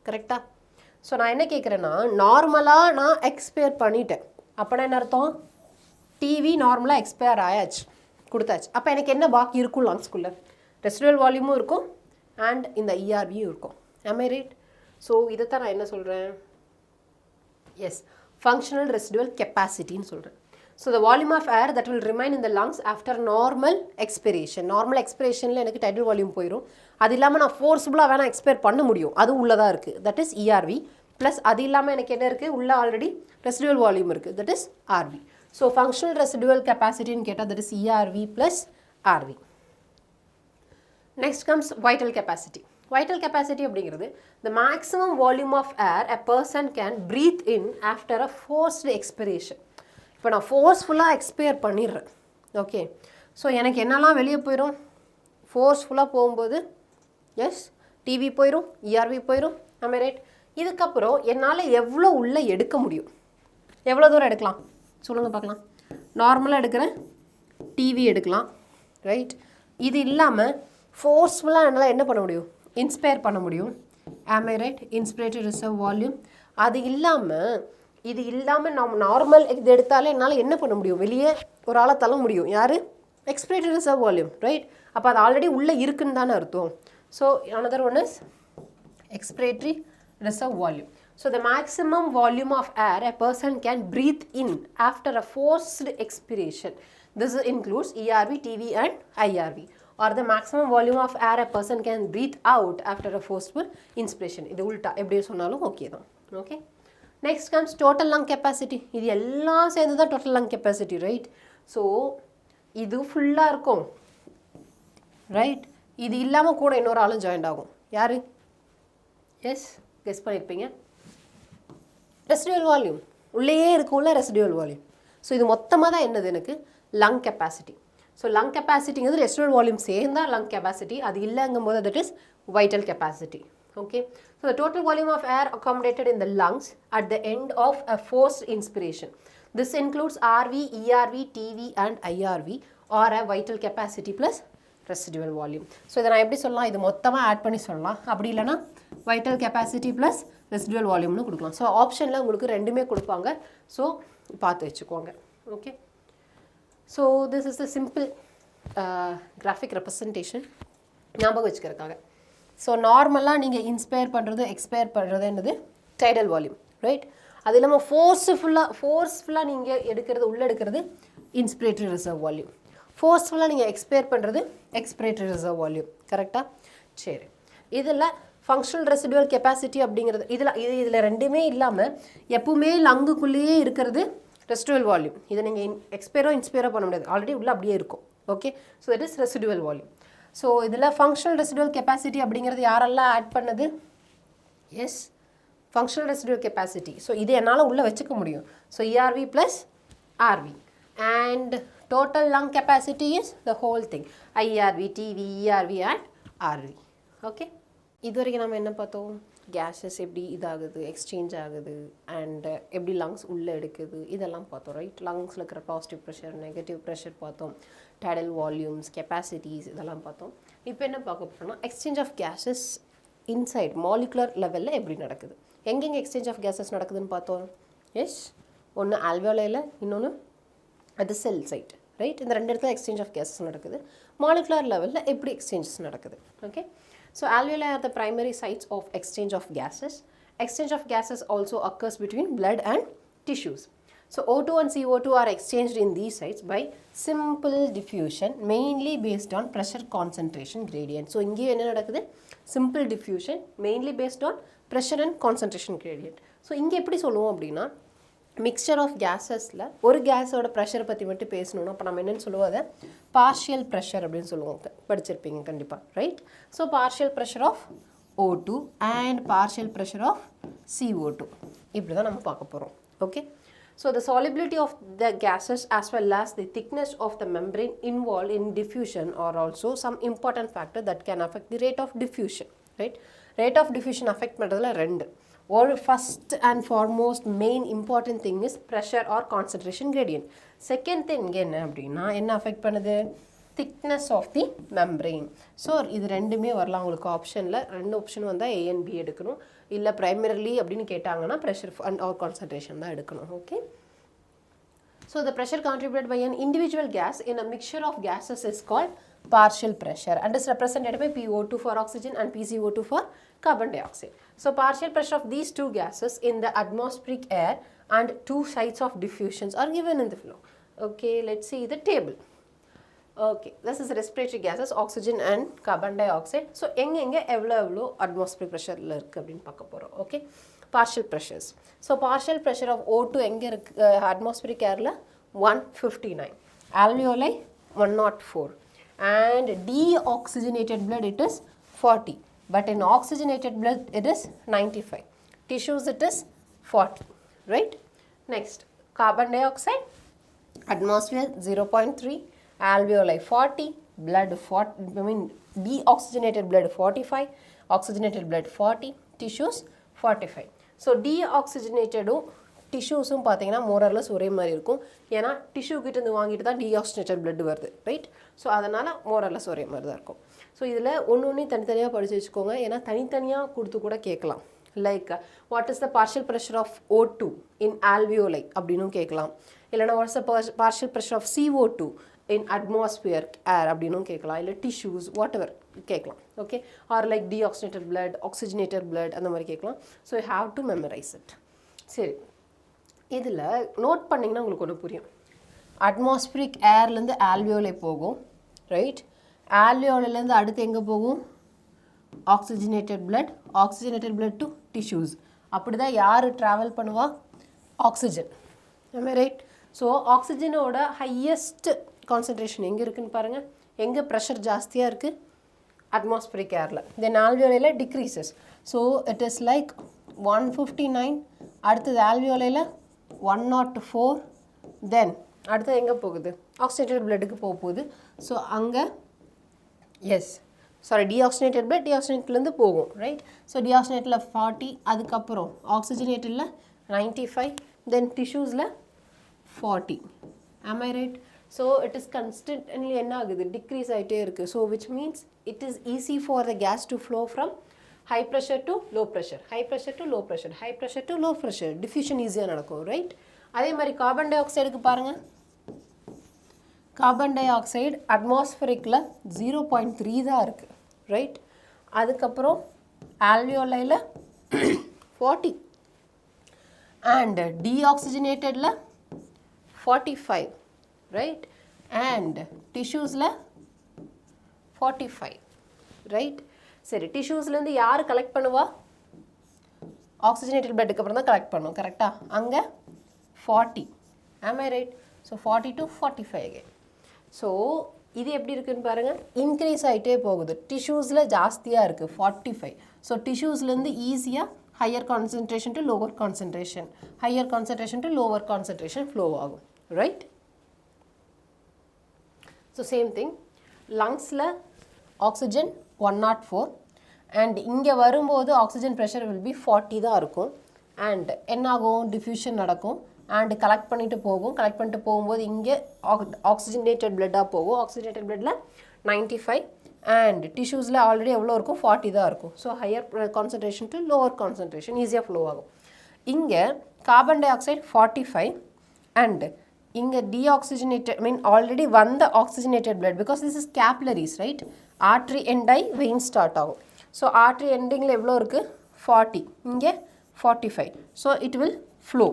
கரெக்டாக? ஸோ நான் என்ன கேட்குறேன்னா நார்மலாக நான் எக்ஸ்பயர் பண்ணிட்டேன். அப்போனா என்ன அர்த்தம்? டிவி நார்மலாக எக்ஸ்பயர் ஆயாச்சு, கொடுத்தாச்சு. அப்போ எனக்கு என்ன பாக்கி இருக்கும் லங்ஸ்குள்ளே? ரெசிடுவல் வால்யூமும் இருக்கும் அண்ட் இந்த இஆர்வியும் இருக்கும். am I right? ஸோ இதைத்தான் நான் என்ன சொல்கிறேன்? எஸ், ஃபங்க்ஷனல் ரெசிடுவல் கெப்பாசிட்டின்னு சொல்கிறேன். So the volume of air that will remain in the lungs after normal expiration. Normal எக்ஸ்பிரேஷனில் எனக்கு டைடல் வால்யூம் போயிடும். அது இல்லாமல் நான் ஃபோர்ஸ்ஃபுல்லாக வேணால் எக்ஸ்பயர் பண்ண முடியும், அது உள்ளதாக இருக்குது, தட் இஸ் இஆர்வி. ப்ளஸ் அது இல்லாமல் எனக்கு என்ன இருக்குது? உள்ள ஆல்ரெடி ரெசிடுவல் வால்யூம் இருக்குது, that is RV. So functional residual கெப்பாசிட்டின்னு கேட்டால் that is ERV plus RV. Next comes vital capacity. Vital capacity அப்படிங்கிறது the maximum volume of air a person can breathe in after a forced expiration. இப்போ நான் ஃபோர்ஸ்ஃபுல்லாக எக்ஸ்பயர் பண்ணிடுறேன். ஓகே, ஸோ எனக்கு என்னெல்லாம் வெளியே போயிடும்? ஃபோர்ஸ்ஃபுல்லாக போகும்போது எஸ் டிவி போயிடும், இஆர்வி போயிடும், am I right? இதுக்கப்புறம் என்னால் எவ்வளோ உள்ளே எடுக்க முடியும்? எவ்வளோ தூரம் எடுக்கலாம் சொல்லுங்கள் பார்க்கலாம். நார்மலாக எடுக்கிறேன், டிவி எடுக்கலாம், ரைட்? இது இல்லாமல் ஃபோர்ஸ்ஃபுல்லாக என்னால் என்ன பண்ண முடியும்? இன்ஸ்பயர் பண்ண முடியும், am I right? Inspiratory reserve volume. அது இல்லாமல் இது இல்லாமல் நம்ம நார்மல் இது எடுத்தாலே என்னால் என்ன பண்ண முடியும்? வெளியே ஒரு ஆளை தள்ள முடியும். யார்? Excretory reserve volume, right? அப்போ அது ஆல்ரெடி உள்ளே இருக்குன்னு தானே அர்த்தம். So another one is expiratory reserve volume. So the maximum volume of air a person can breathe in after a forced expiration. This includes ERV, TV and IRV. Or the maximum volume of air a person can breathe out after a forceful inspiration. இது உல்டா எப்படி சொன்னாலும் ஓகே தான். Okay, next comes total lung capacity. இது எல்லாம் சேர்ந்து தான் total lung capacity, right? So இது ஃபுல்லாக இருக்கும், ரைட்? இது இல்லாமல் கூட இன்னொரு ஆளும் ஜாயிண்ட் ஆகும். யார்? எஸ், கெஸ் பண்ணியிருப்பீங்க. ரெசிடுவல் வால்யூம் உள்ளேயே இருக்கும்ல, ரெசிடுவல் வால்யூம். ஸோ இது மொத்தமாக தான் என்னது எனக்கு? Lung capacity. ஸோ லங் கெப்பாசிட்டிங்கிறது ரெசிடுவல் வால்யூம் சேர்ந்தா லங் கெப்பாசிட்டி. அது இல்லைங்கும் போது that is vital capacity. Okay, so the total volume of air accommodated in the lungs at the end of a forced inspiration. This includes RV, ERV, TV and IRV or a vital capacity plus residual volume. So இதை நான் எப்படி சொல்லலாம்? இது மொத்தமாக ஆட் பண்ணி சொல்லலாம். அப்படி இல்லைனா vital capacity plus residual volumeனு கொடுக்கலாம். ஸோ ஆப்ஷனில் உங்களுக்கு ரெண்டுமே கொடுப்பாங்க. ஸோ பார்த்து வச்சுக்கோங்க. Okay, so this is the simple graphic representation ஞாபகம் வச்சுக்கிறதுக்காக. ஸோ நார்மலாக நீங்கள் இன்ஸ்பயர் பண்ணுறது எக்ஸ்பயர் பண்ணுறது என்னது? Tidal volume, right? அது இல்லாமல் ஃபோர்ஸ்ஃபுல்லாக நீங்கள் எடுக்கிறது உள்ளே எடுக்கிறது இன்ஸ்பிரேட்டரி ரிசர்வ் வால்யூம். ஃபோர்ஸ்ஃபுல்லாக நீங்கள் எக்ஸ்பயர் பண்ணுறது எக்ஸ்பிரேட்டரி ரிசர்வ் வால்யூம். கரெக்டாக? சரி, இதில் ஃபங்க்ஷனல் ரெசிடுவல் கெப்பாசிட்டி அப்படிங்கிறது இதில் ரெண்டுமே இல்லாமல் எப்பவுமே லங்குக்குள்ளேயே இருக்கிறது ரெசிடுவல் வால்யூம். இதை நீங்கள் எக்ஸ்பயரோ இன்ஸ்பயரோ பண்ண முடியாது, ஆல்ரெடி உள்ளே அப்படியே இருக்கும். Okay, so that is residual volume. So இதில் ஃபங்க்ஷனல் ரெசிடுவல் கெப்பாசிட்டி அப்படிங்கிறது யாரெல்லாம் ஆட் பண்ணது? Yes, functional residual capacity. So இது என்னால் உள்ளே வச்சுக்க முடியும். So ERV plus RV and total lung capacity is the whole thing, IRV, TV, ERV and RV. Okay, இது வரைக்கும் நம்ம என்ன பார்த்தோம்? கேஸஸ் எப்படி இதாகுது, எக்ஸ்சேஞ்ச் ஆகுது அண்ட் எப்படி லங்ஸ் உள்ளே எடுக்குது, இதெல்லாம் பார்த்தோம், ரைட்? லங்ஸில் இருக்கிற பாசிட்டிவ் ப்ரெஷர், நெகட்டிவ் ப்ரெஷர் பார்த்தோம், tidal வால்யூம்ஸ், கெப்பாசிட்டிஸ் இதெல்லாம் பார்த்தோம். இப்போ என்ன பார்க்க போகிறோம்னா exchange of gases inside molecular லெவலில் எப்படி நடக்குது, எங்கெங்கே எக்ஸ்சேஞ்ச் ஆஃப் கேஸஸ் நடக்குதுன்னு பார்த்தோம். எஸ், ஒன்று ஆல்வியோலையில், இன்னொன்று அது செல் சைட், ரைட்? இந்த ரெண்டு இடத்துல எக்ஸ்சேஞ்ச் ஆஃப் கேஸஸ் நடக்குது. மாலிகுலர் லெவலில் எப்படி எக்ஸ்சேஞ்சஸ் நடக்குது? Okay, so alveoli are the primary sites of exchange of gases. Exchange of gases also occurs between blood and tissues. So O2 and CO2 are exchanged in these sites by simple diffusion, mainly based on pressure concentration gradient. So இங்கே என்ன நடக்குது? Simple diffusion, mainly based on pressure and concentration gradient. So இங்கே எப்படி சொல்லுவோம் அப்படின்னா மிக்சர் ஆஃப் கேஸஸில் ஒரு கேஸோட ப்ரெஷரை பற்றி மட்டும் பேசணுன்னா அப்போ நம்ம என்னென்னு சொல்லுவோம்? அதை பார்ஷியல் ப்ரெஷர் அப்படின்னு சொல்லுவோம். படிச்சிருப்பீங்க கண்டிப்பாக, right? So partial pressure of O2 and partial pressure of CO2 இப்படி தான் நம்ம பார்க்க போகிறோம். Okay, so the solubility of the gases as well as the thickness of the membrane involved in diffusion are also some important factor that can affect the rate of diffusion, right? Rate of diffusion affect பண்ணுறதுல ரெண்டு. Or first and foremost main important thing is pressure or concentration gradient. Second thing என்ன அப்படின்னா என்ன அஃபெக்ட் பண்ணுது? thickness of the membrane. So இது ரெண்டுமே வரலாம் உங்களுக்கு ஆப்ஷனில். ரெண்டு ஆப்ஷன் வந்தால் A and B எடுக்கணும். இல்லை primarily அப்படின்னு கேட்டாங்கன்னா pressure and or concentration தான் எடுக்கணும். Okay. So the pressure contributed by an individual gas in a mixture of gases is called partial pressure and is represented by PO2 for oxygen and PCO2 for carbon dioxide. So partial pressure of these two gases in the atmospheric air and two sites of diffusions are given in the flow. Okay, let's see the table. Okay, this is respiratory gases, oxygen and carbon dioxide. So எங்க எவ்வளோ atmospheric pressureல இருக்கு அப்படின்னு பார்க்க போறோம். Okay, partial pressures. So partial pressure of O2 எங்க இருக்கு atmospheric airல 159, alveoli 104, and deoxygenated blood it is 40, but in oxygenated blood it is 95, tissues it is 40, right? Next, carbon dioxide, atmosphere 0.3, alveoli 40, blood 40, I mean deoxygenated blood 45, oxygenated blood 40, tissues 45. So deoxygenated tissuesum பார்த்தீங்கன்னா more or less ஒரே மாதிரி இருக்கும். ஏன்னா tissue கிட்ட இருந்து வாங்கிட்டு தான் deoxygenated blood வருது, right? So அதனால more or less ஒரே மாதிரி தான் இருக்கும். So இதில் ஒன்று தனித்தனியாக படித்து வச்சுக்கோங்க. ஏன்னா தனித்தனியாக கொடுத்து கூட கேட்கலாம். Like what is the partial pressure of O2 in alveoli அப்படின்னும் கேட்கலாம். இல்லைனா what is the partial pressure of CO2 in atmosphere air அப்படின்னும் கேட்கலாம். இல்லை tissues whatever கேட்கலாம். Okay, or like deoxygenated blood, oxygenated blood அந்த மாதிரி கேட்கலாம். So you have to memorize it. சரி, இதில் நோட் பண்ணிங்கன்னா உங்களுக்கு ஒன்று புரியும். அட்மாஸ்பிரிக் ஏர்லேருந்து ஆல்வியோலை போகும், ரைட்? ஆல்வியோலைலேருந்து அடுத்து எங்கே போகும்? Oxygenated blood, oxygenated blood to tissues. அப்படி தான் யார் ட்ராவல் பண்ணுவா? ஆக்சிஜன். ஆமாம், ரைட்? ஸோ ஆக்சிஜனோட ஹையஸ்ட் கான்சன்ட்ரேஷன் எங்கே இருக்குதுன்னு பாருங்கள். எங்கே ப்ரெஷர் ஜாஸ்தியாக இருக்குது? அட்மாஸ்பிரிக் ஏரில். தென் ஆல்வியோலையில் decreases. So it is like 159. அடுத்தது ஆல்வியோலையில் 104. தென் அடுத்தது எங்கே போகுது? ஆக்சிஜனேட்டட் பிளட்டுக்கு போகுது. ஸோ அங்கே எஸ் சாரி டீஆக்சிஜனேட்டட் பிளட் டீஆக்சிஜனேட்லேருந்து போகும், ரைட்? ஸோ டீஆக்சிஜனேட்டில் 40, அதுக்கப்புறம் ஆக்சிஜனேட்டில் 95, தென் டிஷ்யூஸில் 40. am I right? So it is constantly என்ன ஆகுது? டிக்ரீஸ் ஆகிட்டே இருக்குது. So which means it is easy for the gas to flow from high pressure to low pressure, high pressure to low pressure, high pressure to low pressure. diffusion ஈஸியாக நடக்கும், ரைட்? அதே மாதிரி கார்பன் டை ஆக்சைடுக்கு பாருங்கள். கார்பன் டை ஆக்சைடு அட்மாஸ்பரிக்கில் 0.3 தான் இருக்குது, ரைட்? அதுக்கப்புறம் ஆல்வியோலையில் 40 அண்ட் டீஆக்சிஜனேட்டடில் 45, ரைட்? அண்ட் டிஷ்யூஸில் 45, ரைட்? சரி, டிஷ்யூஸ்லேருந்து யார் கலெக்ட் பண்ணுவா? ஆக்சிஜனேட்டட் பிளட்டுக்கு அப்புறம் தான் கலெக்ட் பண்ணும், கரெக்டாக? அங்கே 40. am I right? So 40 to 45 again. So இது எப்படி இருக்குன்னு பாருங்கள். இன்க்ரீஸ் ஆகிட்டே போகுது. டிஷ்யூஸில் ஜாஸ்தியாக இருக்குது 45. ஸோ டிஷ்யூஸ்லேருந்து ஈஸியாக higher concentration to lower concentration, higher concentration to lower concentration flow ஆகும், ரைட்? ஸோ சேம் திங் லங்ஸில் ஆக்சிஜன் 104 அண்ட் இங்கே வரும்போது ஆக்சிஜன் ப்ரெஷர் வில் பி 40 தான் இருக்கும். அண்ட் என்னாகும்? டிஃப்யூஷன் நடக்கும் அண்ட் கலெக்ட் பண்ணிட்டு போகும். கலெக்ட் பண்ணிட்டு போகும்போது இங்கே ஆக்சிஜனேட்டட் பிளட்டாக போகும். ஆக்சிஜனேட்டட் பிளட்டில் 95 அண்ட் டிஷ்யூஸில் ஆல்ரெடி எவ்வளோ இருக்கும்? 40 தான் இருக்கும். So higher concentration to lower concentration ஈஸியாக ஃப்ளோ ஆகும். இங்கே கார்பன் டை ஆக்சைடு 45 அண்ட் இங்கே டீஆக்சிஜனேட்டட் மீன் ஆல்ரெடி வந்த oxygenated blood because this is capillaries, right? Artery end ஆகி வெயின் ஸ்டார்ட் ஆகும். ஸோ ஆர்ட்ரி எண்டிங்கில் எவ்வளோ இருக்குது? 40, இங்கே 45. So it will flow,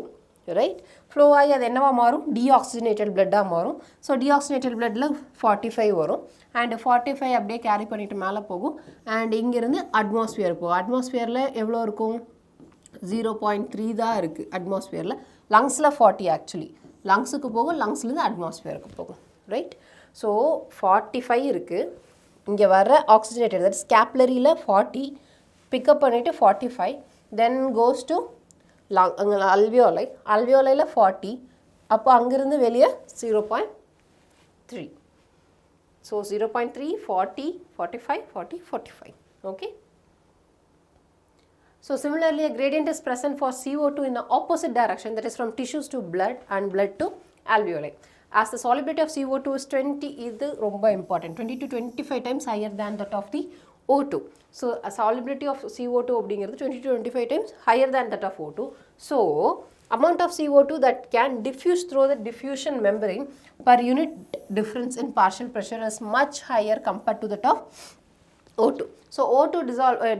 right? Flow ஆகி அது என்னவா மாறும்? டீஆக்சிஜனேட்டட் பிளட்டாக மாறும். ஸோ டீஆக்சிஜனேட்டட் பிளட்டில் 45 வரும் அண்ட் 45 அப்படியே கேரி பண்ணிவிட்டு மேலே போகும் அண்ட் இங்கேருந்து அட்மாஸ்பியர் போகும். அட்மாஸ்பியரில் எவ்வளோ இருக்கும்? 0.3 தான் இருக்குது அட்மாஸ்பியரில். லங்ஸில் 40 ஆக்சுவலி. லங்ஸுக்கு போகும், லங்ஸ்லேருந்து அட்மாஸ்பியருக்கு போகும், ரைட்? ஸோ 45 இருக்குது. இங்கே வர ஆக்சிஜனேட்டட் தட் இஸ் கேப்லரியில் 40 பிக்கப் பண்ணிவிட்டு 45 தென் கோஸ் டு அங்கே அல்வியோலை. அல்வியோலையில் 40, அப்போ அங்கேருந்து வெளியே 0.3. So 0.3, 40, 45, 40, 45. Okay. So similarly, a gradient is present for CO2 in the opposite direction, that is from tissues to blood and blood to alveoli. As the solubility of CO2 is 20, இது ரொம்ப important, 20 to 25 times higher than that of the O2. So a solubility of CO2 அப்படிங்கிறது 20 to 25 times higher than that of O2. So amount of CO2 that can diffuse through the diffusion membrane per unit difference in partial pressure is much higher compared to that of O2. So O2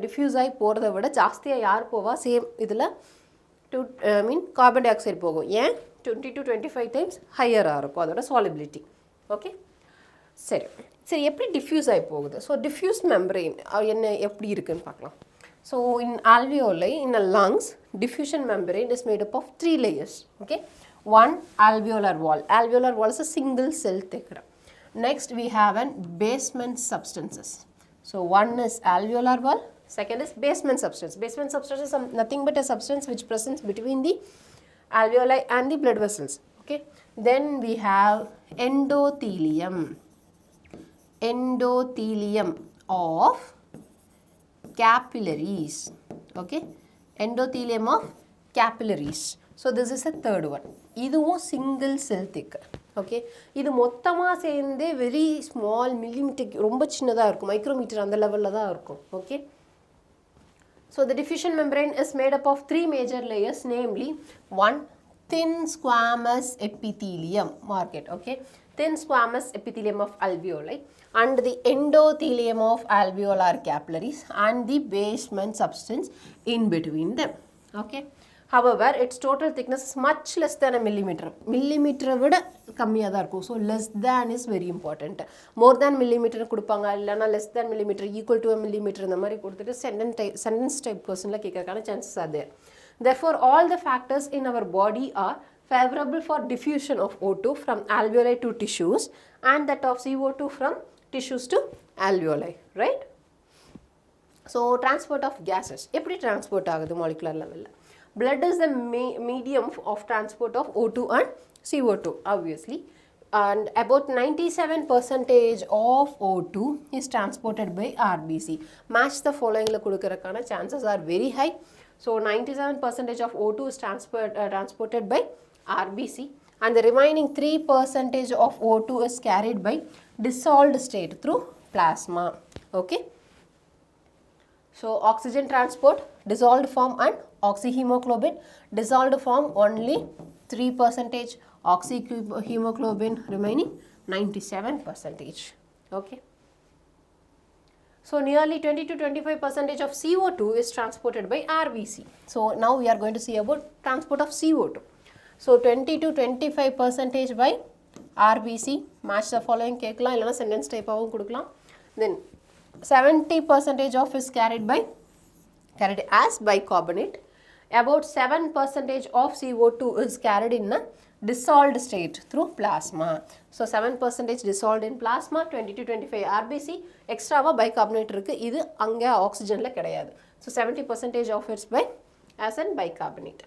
diffuse ஆகி போகிறத விட ஜாஸ்தியாக யார் போவா சேம் இதில் கார்பன் டை ஆக்சைடு போகும். ஏன் 20 to 25 times ஹையராக இருக்கும் அதோட solubility. ஓகே சரி சரி எப்படி டிஃப்யூஸ் ஆகி போகுது? ஸோ டிஃப்யூஸ் மெம்பரெயின் என்ன எப்படி இருக்குன்னு பார்க்கலாம். So in alveoli in a lungs diffusion membrane is made up of 3 layers. Okay, one alveolar wall. Alveolar wall is a single cell thick. Next we have an basement substances. So one is alveolar wall, second is basement substance. Basement substance is nothing but a substance which presents between the alveoli and the blood vessels. Okay, then we have endothelium. Endothelium of capillaries. Okay, endothelium of capillaries. So this is the third one. இதுவும் single cell thick. Okay, இது மொத்தமாக சேர்ந்து very small millimeter ரொம்ப சின்னதாக இருக்கும், மைக்ரோமீட்டர் அந்த லெவலில் தான் இருக்கும். Okay, so the diffusion membrane is made up of 3 major layers, namely one thin squamous epithelium, mark it. Okay, thin squamous epithelium of alveoli and the endothelium of alveolar capillaries and the basement substance in between them. Okay, however its total thickness is much less than a millimeter. Millimeter விட கம்மியாக தான் இருக்கும். So less than is very important. More than millimeter கொடுப்பாங்க, இல்லைனா less than millimeter equal to a millimeter இந்த மாதிரி கொடுத்துட்டு sentence type questionல கேட்கறதுக்கான chances are there. Therefore all the factors in our body are favorable for diffusion of O2 from alveoli to tissues and that of CO2 from tissues to alveoli, right? So transport of gases எப்படி transport ஆகுது molecular level? Blood is the medium of transport of O2 and CO2 obviously, and about 97% of O2 is transported by RBC. Match the following la kudukarakana chances are very high. So 97% of O2 is transported by RBC and the remaining 3% of O2 is carried by dissolved state through plasma. Okay, so oxygen transport, dissolved form and oxyhemoglobin. Dissolved form only 3%, oxyhemoglobin remaining 97%. Okay, so nearly 20 to 25% of CO2 is transported by RBC. So now we are going to see about transport of CO2. So 20 to 25% by RBC. Match the following கேட்கலாம், இல்லைனா sentence type ஆகவும் கொடுக்கலாம். Then 70% of is carried as bicarbonate. About 7% of CO2 is carried in a dissolved state through plasma. So 7% dissolved in plasma, 20 to 25 RBC, extra bicarbonate இருக்கு, இது அங்க ஆக்சிஜன்ல கிடையாது. So 70% of it's by as in bicarbonate.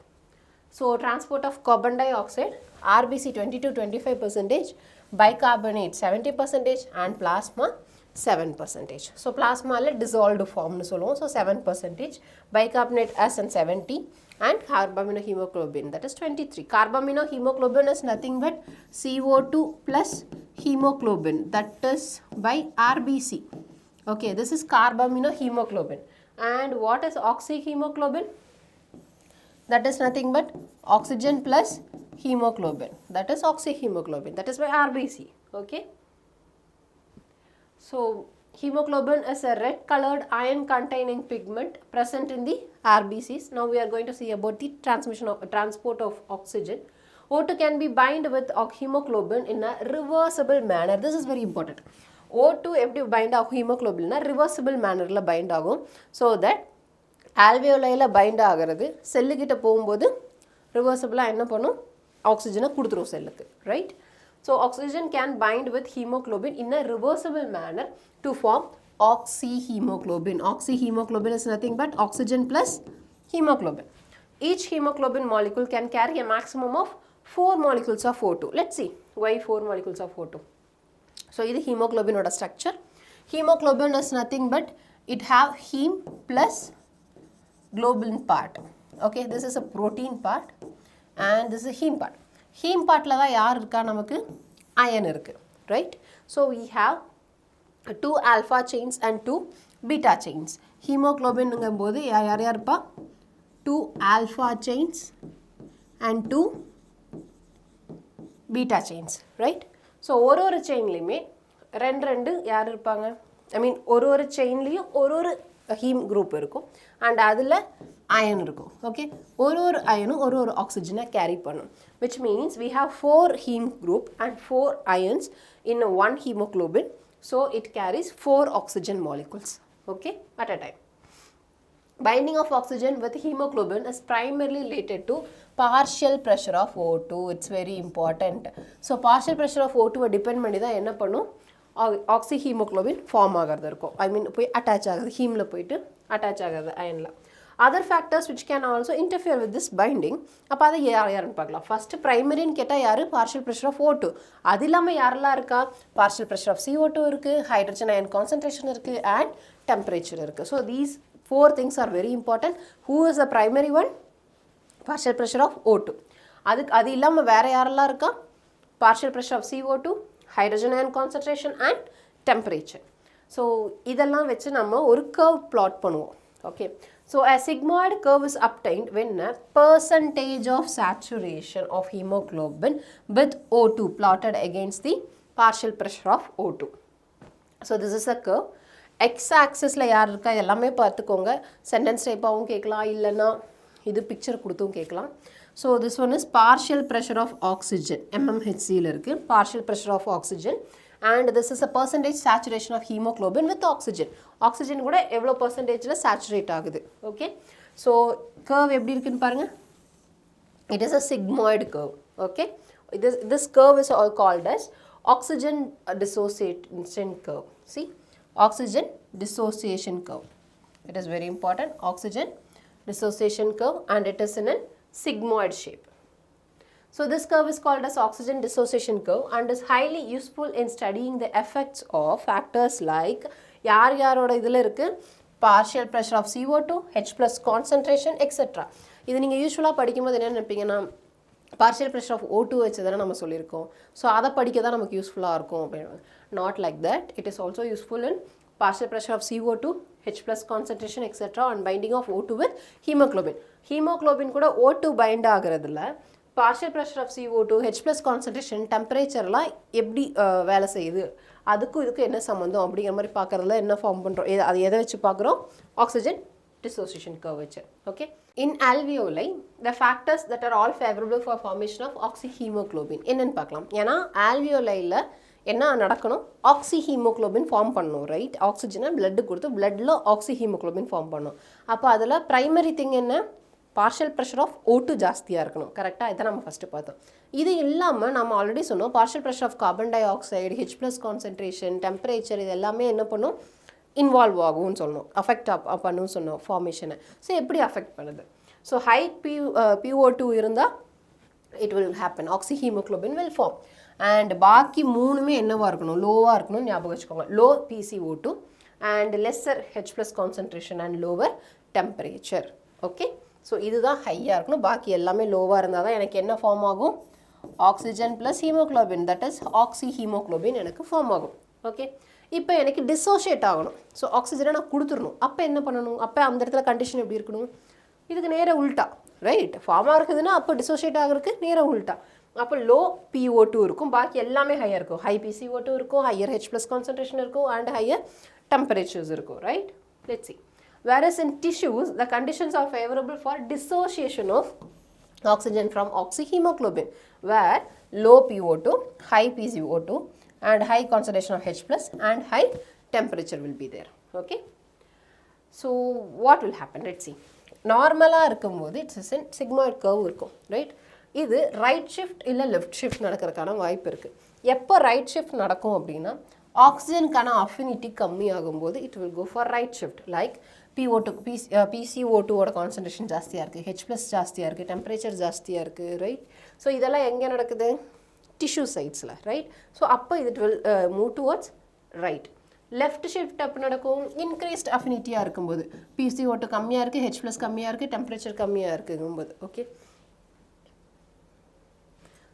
So transport of carbon dioxide, RBC 20 to 25%, bicarbonate 70% and plasma 7%. So plasma dissolved form nu solluvom. So 7%, bicarbonate as in 70 and carbaminohemoglobin that is 23. Carbaminohemoglobin is nothing but CO2 plus hemoglobin, that is by RBC. Okay, this is carbaminohemoglobin. And what is oxyhemoglobin? That is nothing but oxygen plus hemoglobin, that is oxyhemoglobin, that is by RBC. Okay, so hemoglobin is a red colored iron containing pigment present in the RBCs. Now we are going to see about the transport of oxygen. O2 can be bind with hemoglobin in a reversible manner. This is very important. O2 எப்படி bind ஆகும் hemoglobin reversible manner ல bind ஆகும். So that alveoli bind ஆகிறது செல்லுகிட்ட போகும்போது reversible என்ன பண்ணும், ஆக்சிஜனை கொடுத்துரும் செல்லுக்கு, right? So oxygen can bind with hemoglobin in a reversible manner to form oxyhemoglobin. Oxyhemoglobin is nothing but oxygen plus hemoglobin. Each hemoglobin molecule can carry a maximum of 4 molecules of O2. Let's see why 4 molecules of O2. So this is hemoglobin oda structure. Hemoglobin is nothing but it have heme plus globin part. Okay, this is a protein part and this is a heme part. Heme part la da yaar irukka namakku iron irukku, right? So we have 2 alpha chains and 2 beta chains. Hemoglobin போது யார் இருப்பா 2 alpha chains and 2 beta chains, right? So ஒரு செயின்லையுமே ரெண்டு யார் இருப்பாங்க, ஐ மீன் ஒரு செயின்லேயும் ஒரு ஹீம் குரூப் இருக்கும் அண்ட் அதில் அயன் இருக்கும். ஓகே, ஒரு அயனும் ஒரு ஆக்சிஜனை கேரி பண்ணும், which means we have 4 heme group and 4 ions in one hemoglobin, so it carries 4 oxygen molecules, okay, at a time. Binding of oxygen with hemoglobin is primarily related to partial pressure of O2. It's very important. So partial pressure of O2 depend பண்ணி தான் என்ன பண்ணும், ஆக்சிஹீமோக்ளோபின் ஃபார்ம் ஆகிறது இருக்கும், ஐ மீன் போய் அட்டாச் ஆகுது, ஹீமில் போயிட்டு அட்டாச் ஆகுது அயனில். Other factors which can also interfere with this binding. அப்போ அதை யாருன்னு பார்க்கலாம். ஃபஸ்ட்டு ப்ரைமரின்னு கேட்டால் யார், பார்ஷியல் ப்ரெஷர் ஆஃப் O2. அது இல்லாமல் யாரெல்லாம் இருக்கா, பார்ஷியல் ப்ரெஷர் ஆஃப் CO2 இருக்குது, ஹைட்ரஜன் அயன் கான்சன்ட்ரேஷன் இருக்குது அண்ட் டெம்பரேச்சர் இருக்குது. So these 4 things are very important. Who is the primary one? Partial pressure of O2. அது இல்லாமல் வேறு யாரெல்லாம் இருக்கா, partial pressure of CO2, hydrogen ion concentration and temperature. So இதெல்லாம் வச்சு நம்ம ஒரு curve plot பண்ணுவோம். Okay, so a sigmoid curve is obtained when a percentage of saturation of hemoglobin with O2 plotted against the partial pressure of O2. So this is a curve. X-axisல யார் இருக்கா எல்லாமே பார்த்துக்கோங்க, சென்டென்ஸ் டைப்பாகவும் கேட்கலாம், இல்லைன்னா இது பிக்சர் கொடுத்தும் கேட்கலாம். So this one is partial pressure of oxygen, mmHCயில் இருக்குது partial pressure of oxygen, and this is a percentage saturation of haemoglobin with oxygen. Oxygen கூட எவ்வளோ பர்சன்டேஜில் சேச்சுரேட் ஆகுது. ஓகே, ஸோ கர்வ் எப்படி இருக்குன்னு பாருங்கள். It is a sigmoid curve. Okay, this curve is all called as oxygen dissociation curve. See, oxygen dissociation curve. It is very important, oxygen dissociation curve, and it is in a sigmoid shape. So this curve is called as oxygen dissociation curve and is highly useful in studying the effects of factors like யாரோட இதில் இருக்குது, partial pressure of CO2, H plus concentration, etc. இது நீங்கள் யூஸ்வலாக படிக்கும்போது என்ன நினைப்பீங்கன்னா, partial pressure of O2 வச்சு தானே நம்ம சொல்லியிருக்கோம், ஸோ அதை படிக்க தான் நமக்கு யூஸ்ஃபுல்லாக இருக்கும் அப்படின்னு. Not like that, it is also useful in partial pressure of CO2, H plus concentration, etc. and binding of O2 with hemoglobin. Hemoglobin கூட O2 bind ஆகிறதுல partial pressure of CO2, H plus concentration, டெம்பரேச்சர்லாம் எப்படி வேலை செய்யுது, அதுக்கும் இதுக்கும் என்ன சம்மந்தம் அப்படிங்கிற மாதிரி பார்க்குறதுல என்ன ஃபார்ம் பண்ணுறோம், அது எதை வச்சு பார்க்குறோம், ஆக்சிஜன் dissociation curve வச்சு. Okay, in alveoli the factors that are all favorable for formation of oxyhemoglobin என்னன்னு பார்க்கலாம். ஏன்னா alveoli-ல என்ன நடக்கணும், ஆக்சிஹீமோக்ளோபின் ஃபார்ம் பண்ணணும், ரைட்? ஆக்சிஜனை பிளட்டு கொடுத்து பிளட்டில் ஆக்சிஹீமோக்ளோபின் ஃபார்ம் பண்ணணும். அப்போ அதில் ப்ரைமரி திங் என்ன, பார்ஷியல் ப்ரெஷர் ஆஃப் O2 ஜாஸ்தியாக இருக்கணும், கரெக்டாக? இதை நம்ம ஃபஸ்ட்டு பார்த்தோம். இது இல்லாமல் நம்ம ஆல்ரெடி சொன்னோம், partial pressure of carbon dioxide, H plus concentration, temperature, இது எல்லாமே என்ன பண்ணும், இன்வால்வ் ஆகும்னு சொன்னோம், அஃபெக்ட் பண்ணுன்னு சொன்னோம் ஃபார்மேஷனை. ஸோ எப்படி அஃபெக்ட் பண்ணுது? ஸோ ஹை PO2 இருந்தால் it will happen, oxyhemoglobin will form. And பாக்கி மூணுமே என்னவாக இருக்கணும், லோவாக இருக்கணும்னு ஞாபகம் வச்சுக்கோங்க. Low PCO2 and lesser H plus concentration and lower temperature. Okay, so இதுதான் ஹையாக இருக்கணும், பாக்கி எல்லாமே லோவாக இருந்தால் தான் எனக்கு என்ன ஃபார்ம் ஆகும், oxygen plus haemoglobin, that is oxyhaemoglobin எனக்கு ஃபார்ம் ஆகும். ஓகே, இப்போ எனக்கு டிசோஷியேட் ஆகணும், ஸோ ஆக்சிஜனை நான் கொடுத்துடணும். அப்போ என்ன பண்ணணும், அப்போ அந்த இடத்துல கண்டிஷன் எப்படி இருக்கணும், இதுக்கு நேர உல்ட்டா, ரைட்? ஃபார்மாக இருக்குதுன்னா அப்போ டிசோஷியேட் ஆகிறதுக்கு நேர உல்ட்டா. அப்போ லோ PO2 இருக்கும், பாக்கி எல்லாமே ஹையாக இருக்கும், ஹை PCO2 இருக்கும், ஹையர் H plus concentration இருக்கும் அண்ட் ஹையர் temperatures இருக்கும், right? Let's see. Whereas in tissues the conditions are favorable for dissociation of oxygen from oxyhemoglobin, where low PO2, high PCO2 and high concentration of H plus and high temperature will be there. Okay, so what will happen, let's see. நார்மலாக இருக்கும்போது இட்ஸ் சிக்மாய்ட் கர்வ் இருக்கும், ரைட்? இது ரைட் ஷிஃப்ட் இல்லை லெஃப்ட் ஷிஃப்ட் நடக்கிறதுக்கான வாய்ப்பு இருக்குது. எப்போ ரைட் ஷிஃப்ட் நடக்கும் அப்படின்னா, ஆக்சிஜனுக்கான அஃபினிட்டி கம்மி ஆகும்போது it will go for right shift. Like PCO2ஓட கான்சன்ட்ரேஷன் ஜாஸ்தியாக இருக்குது, H ப்ளஸ் ஜாஸ்தியாக இருக்குது, டெம்பரேச்சர் ஜாஸ்தியாக இருக்குது, ரைட்? ஸோ இதெல்லாம் எங்கே நடக்குது, டிஷ்யூ சைட்ஸில், ரைட்? ஸோ அப்போ it will move towards right. Left shift அப்போ நடக்கும் இன்க்ரீஸ்ட் அஃபினிட்டியாக இருக்கும்போது, PCO2 கம்மியாக இருக்குது, H ப்ளஸ் கம்மியாக இருக்குது, டெம்பரேச்சர் கம்மியாக இருக்குங்கும்போது. Okay,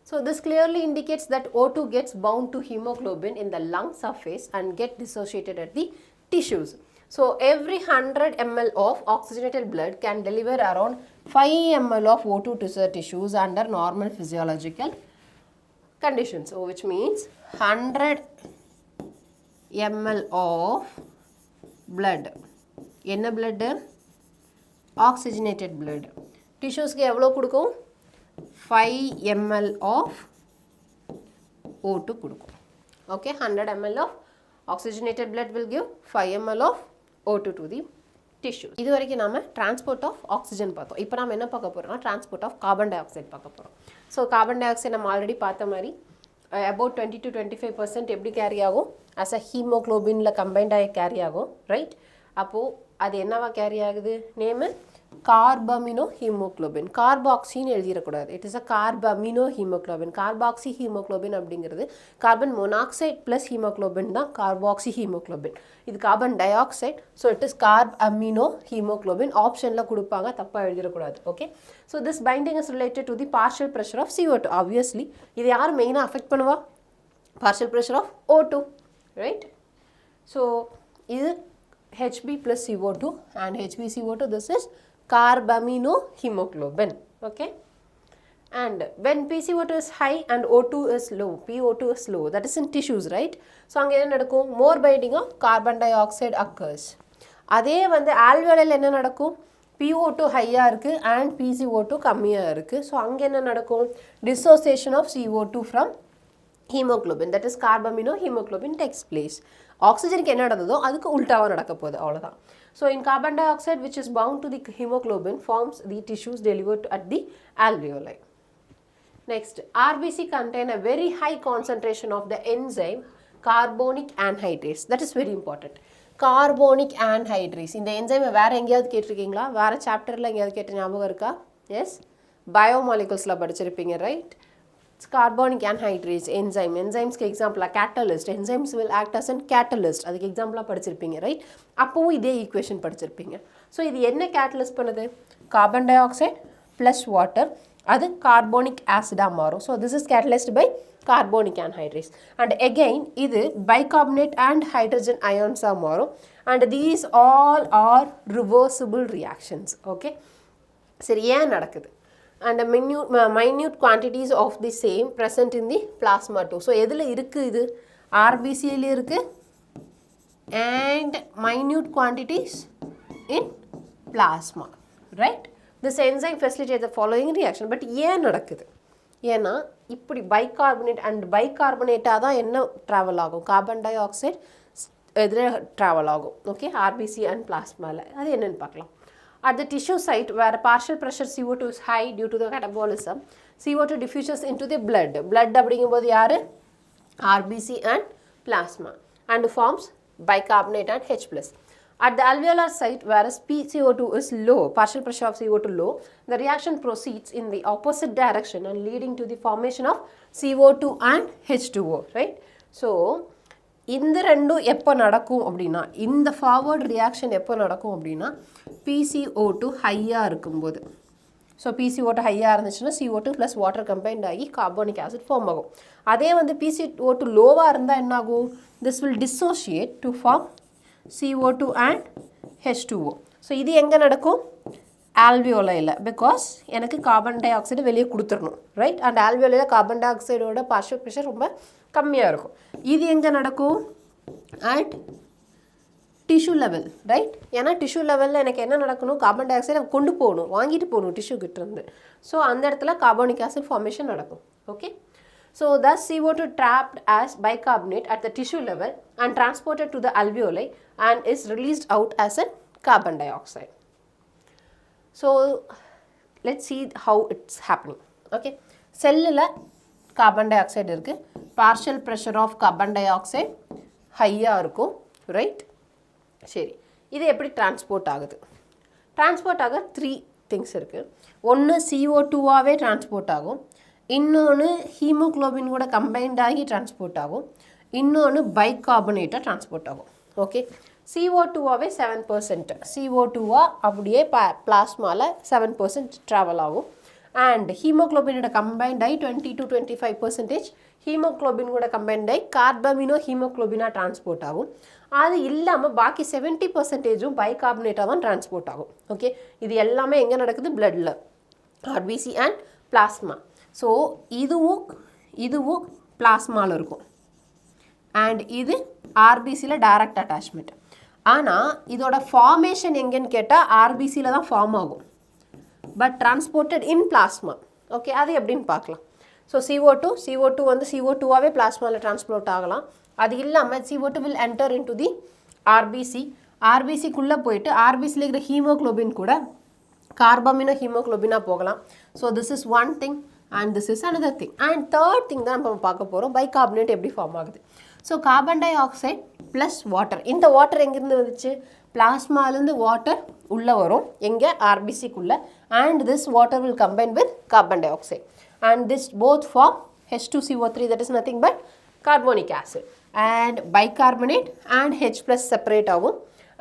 so this clearly indicates that O2 gets bound to hemoglobin in the lung surface and get dissociated at the tissues. So every 100 ml of oxygenated blood can deliver around 5 ml of O2 to the tissues under normal physiological conditions. So which means 100 ml of blood. என்ன blood? Oxygenated blood. Tissues க்கு எவ்வளோ கொடுக்கும்? 5 ml of O2 கொடுக்கும். Okay, 100 ml of oxygenated blood will give 5 ml of O2 to the tissue. இது வரைக்கும் நாம transport of oxygen பார்த்தோம். இப்போ நாம என்ன பார்க்க போறோம்னா transport of carbon dioxide பார்க்க போறோம். So carbon dioxide நம்ம ஆல்ரெடி பார்த்த மாதிரி about 20 to 25% எப்படி கேரி ஆகும்? as a hemoglobinல combined ஆகி கேரி ஆகும், right? அப்போ அது என்னவா கேரி ஆகுது? Name carbaminohaemoglobin. கார்பாக்சின்னு எழுதிடக்கூடாது. It is a carbaminohaemoglobin. Carboxy haemoglobin அப்படிங்கிறது கார்பன் மோனாக்சைடு ப்ளஸ் ஹீமோகுளோபின் தான் கார்பாக்சி ஹீமோகுளோபின். இது carbon dioxide. So it is carbaminohaemoglobin. ஆப்ஷனில் கொடுப்பாங்க, தப்பாக எழுதிடக்கூடாது. Okay, so this binding is related to the partial pressure of CO2. Obviously இது யார் மெயினாக அஃபெக்ட் பண்ணுவா? Partial pressure of O2, right? So இது Hb plus CO2 and HbCO2, this is carbaminohemoglobin. Okay, and when PCO2 is high and O2 is low, PO2 is low, that is in tissues, right? So அங்கே என்ன நடக்கும்? More binding of carbon dioxide occurs. அதே வந்து alveolar என்ன நடக்கும்? PO2 ஹையாக இருக்குது and PCO2 கம்மியாக இருக்குது. ஸோ அங்கே என்ன நடக்கும்? Dissociation of CO2 from hemoglobin, that is carbaminohemoglobin takes place. ஆக்சிஜனுக்கு என்ன நடந்ததோ அதுக்கு உல்டாவாக நடக்க போகுது, அவ்வளோதான். So in carbon di oxide which is bound to the hemoglobin forms the tissues delivered at the alveoli. Next, RBC contain a very high concentration of the enzyme carbonic anhydrase. That is very important. Carbonic anhydrase. இந்த என்சைமை வேறு எங்கேயாவது கேட்டிருக்கீங்களா? வேறு சாப்டரில் எங்கேயாவது கேட்ட ஞாபகம் இருக்கா? எஸ், பயோமாலிகுல்ஸில் படிச்சிருப்பீங்க, right? Carbonic anhydrase enzyme. Enzymes க்கு example catalyst. Enzymes will act as a catalyst. அதுக்கு example படிச்சிருப்பீங்க, ரைட்? அப்போவும் இதே ஈக்குவேஷன் படிச்சிருப்பீங்க. ஸோ இது என்ன கேட்டலிஸ்ட் பண்ணுது? Carbon dioxide plus water, அது கார்போனிக் ஆசிடாக மாறும். So this is catalyst by carbonic anhydrase. And again இது பைகார்பனேட் அண்ட் ஹைட்ரஜன் அயான்ஸாக மாறும். And these all are reversible reactions. Okay, சரி, ஏன் நடக்குது? And the minute quantities of the same present in the plasma too. So எதில் இருக்குது இது? RBCயில் இருக்குது and minute quantities in plasma, right? This enzyme facilitates the following reaction. But ஏன் நடக்குது? ஏன்னா இப்படி பைகார்பனேட் அண்ட் பைகார்பனேட்டாக தான் என்ன ட்ராவல் ஆகும்? கார்பன் டை ஆக்சைடு எதில் ட்ராவல் ஆகும்? ஓகே, RBC அண்ட் பிளாஸ்மாவில். அது என்னென்னு பார்க்கலாம். At the tissue site where partial pressure CO2 is high due to the catabolism, CO2 diffuses into the blood. Blood அப்படிங்கும்போது யாரு? RBC and plasma and forms bicarbonate and H+. At the alveolar site whereas PCO2 is low, partial pressure of CO2 low, the reaction proceeds in the opposite direction and leading to the formation of CO2 and H2O, right? So இந்த ரெண்டும் எப்போ நடக்கும் அப்படின்னா, இந்த ஃபார்வர்ட் ரியாக்ஷன் எப்போ நடக்கும் அப்படின்னா PCO2 ஹையாக இருக்கும்போது. ஸோ PCO2 ஹையாக இருந்துச்சுன்னா CO2 ப்ளஸ் வாட்டர் கம்பைன்ட் ஆகி கார்போனிக் ஆசிட் ஃபார்ம் ஆகும். அதே வந்து PCO2 லோவாக இருந்தால் என்ன ஆகும்? This will dissociate to form CO2 and H2O. So இது எங்கே நடக்கும்? ஆல்வியோலையில். பிகாஸ் எனக்கு கார்பன் டை ஆக்சைடு வெளியே கொடுத்துடணும், ரைட்? அண்ட் ஆல்வியோலையில் கார்பன் டை ஆக்சைடோட பார்ஷியல் ப்ரெஷர் ரொம்ப கம்மியாக இருக்கும். இது எங்கே நடக்கும்? At tissue level, right? ஏன்னா டிஷ்யூ லெவலில் எனக்கு என்ன நடக்கணும்? கார்பன் டை ஆக்சைடை கொண்டு போகணும், வாங்கிட்டு போகணும் டிஷ்யூ கிட்டேருந்து. ஸோ அந்த இடத்துல கார்போனிக் ஆசிட் ஃபார்மேஷன் நடக்கும். Okay, so thus CO2 trapped as bicarbonate at the tissue level and transported to the alveoli and is released out as a carbon dioxide. So let's see how it's happening. Okay, செல்லில் கார்பன் டை ஆக்சைடு இருக்குது. Partial pressure of carbon dioxide ஹையாக இருக்கும், ரைட்? சரி, இது எப்படி டிரான்ஸ்போர்ட் ஆகுது? டிரான்ஸ்போர்ட் ஆக 3 திங்ஸ் இருக்குது. ஒன்று CO2வாகவே டிரான்ஸ்போர்ட் ஆகும், இன்னொன்று ஹீமோக்ளோபின் கூட கம்பைன்ட் ஆகி டிரான்ஸ்போர்ட் ஆகும், இன்னொன்று பைகார்பனேட்டாக டிரான்ஸ்போர்ட் ஆகும். ஓகே, CO2வாகவே 7%, CO2வா அப்படியே பிளாஸ்மாவில் 7% ட்ராவல் ஆகும். and hemoglobin ஓட combined ஆகி 20 to 25% hemoglobin கூட combined ஆகி கார்பமினோ ஹீமோக்ளோபினா டிரான்ஸ்போர்ட் ஆகும். அது இல்லாமல் பாக்கி 70% பைகார்பனேட்டாக தான் டிரான்ஸ்போர்ட் ஆகும். ஓகே, இது எல்லாமே எங்கே நடக்குது? பிளட்டில், ஆர்பிசி அண்ட் பிளாஸ்மா. ஸோ இதுவும் பிளாஸ்மாவில் இருக்கும் அண்ட் இது ஆர்பிசியில் டைரக்ட் அட்டாச்மெண்ட். ஆனால் இதோட ஃபார்மேஷன் எங்கேன்னு கேட்டால் ஆர்பிசியில் தான் ஃபார்ம் ஆகும், but transported in plasma. Okay, அது எப்படின்னு பார்க்கலாம். ஸோ CO2 வந்து CO2ஆகவே பிளாஸ்மாவில் டிரான்ஸ்போர்ட் ஆகலாம். அது இல்லாமல் CO2 will enter into the ஆர்பிசிக்குள்ளே போயிட்டு ஆர்பிசியில் இருக்கிற ஹீமோக்ளோபின் கூட கார்பமினோ ஹீமோக்ளோபினாக போகலாம். So this is one thing and this is another thing. And third thing தான் நம்ம பார்க்க போகிறோம், பைகார்பனேட் எப்படி ஃபார்ம் ஆகுது. So carbon dioxide plus water. இந்த வாட்டர் எங்கேருந்து வந்துச்சு? பிளாஸ்மாலேருந்து வாட்டர் உள்ளே வரும் எங்கே? ஆர்பிசிக்குள்ளே. And this water will combine with carbon dioxide and this both form H2CO3, that is nothing but carbonic acid, and bicarbonate and H plus separate ஆகும்.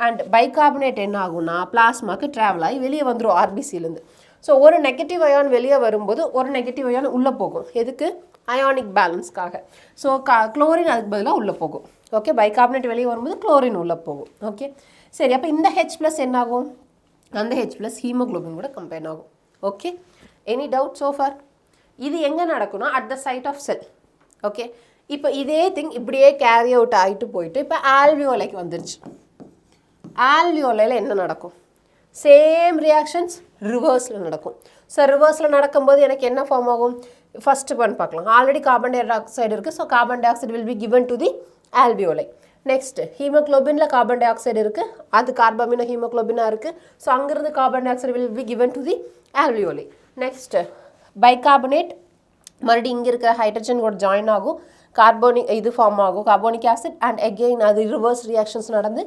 and bicarbonate என்ன ஆகும்னா பிளாஸ்மாக்கு ட்ராவல் ஆகி வெளியே வந்துடும் ஆர்பிசிலேருந்து. ஸோ ஒரு நெகட்டிவ் அயான் வெளியே வரும்போது ஒரு நெகட்டிவ் அயான் உள்ளே போகும். எதுக்கு? அயானிக் பேலன்ஸ்க்காக. ஸோ குளோரின் அதுக்கு பதிலாக உள்ளே போகும். ஓகே, பைகார்பனேட் வெளியே வரும்போது குளோரின் உள்ளே போகும். ஓகே, சரி, அப்போ இந்த H plus என்ன ஆகும்? அந்த H plus ஹீமோக்ளோபின் கூட கம்பைன் ஆகும். Okay, any doubt so far? இது எங்கே நடக்கும்னா at the side of cell. Okay, இப்போ இதே திங் இப்படியே கேரி அவுட் ஆகிட்டு போயிட்டு இப்போ ஆல்வியோலைக்கு வந்துருச்சு. ஆல்வியோலையில் என்ன நடக்கும்? சேம் ரியாக்ஷன்ஸ் ரிவர்ஸில் நடக்கும். ஸோ ரிவர்ஸில் நடக்கும்போது எனக்கு என்ன ஃபார்ம் ஆகும்? ஃபஸ்ட்டு ஒன் பார்க்கலாம். ஆல்ரெடி கார்பன் டை ஆக்சைடு இருக்குது. So carbon dioxide will be given to the alveoli. Next ஹீமோக்ளோபினில் கார்பன் டை ஆக்சைடு இருக்குது, அது கார்பமினோ ஹீமோக்ளோபினாக இருக்குது. ஸோ அங்கேருந்து carbon dioxide will be given to the alveoli. Next bicarbonate மறுபடியும் இங்கே இருக்கிற ஹைட்ரஜன் கூட ஜாயின் ஆகும், கார்போனிக் இது ஃபார்ம் ஆகும், கார்போனிக் ஆசிட். அண்ட் அகெயின் அது ரிவர்ஸ் ரியாக்ஷன்ஸ் நடந்து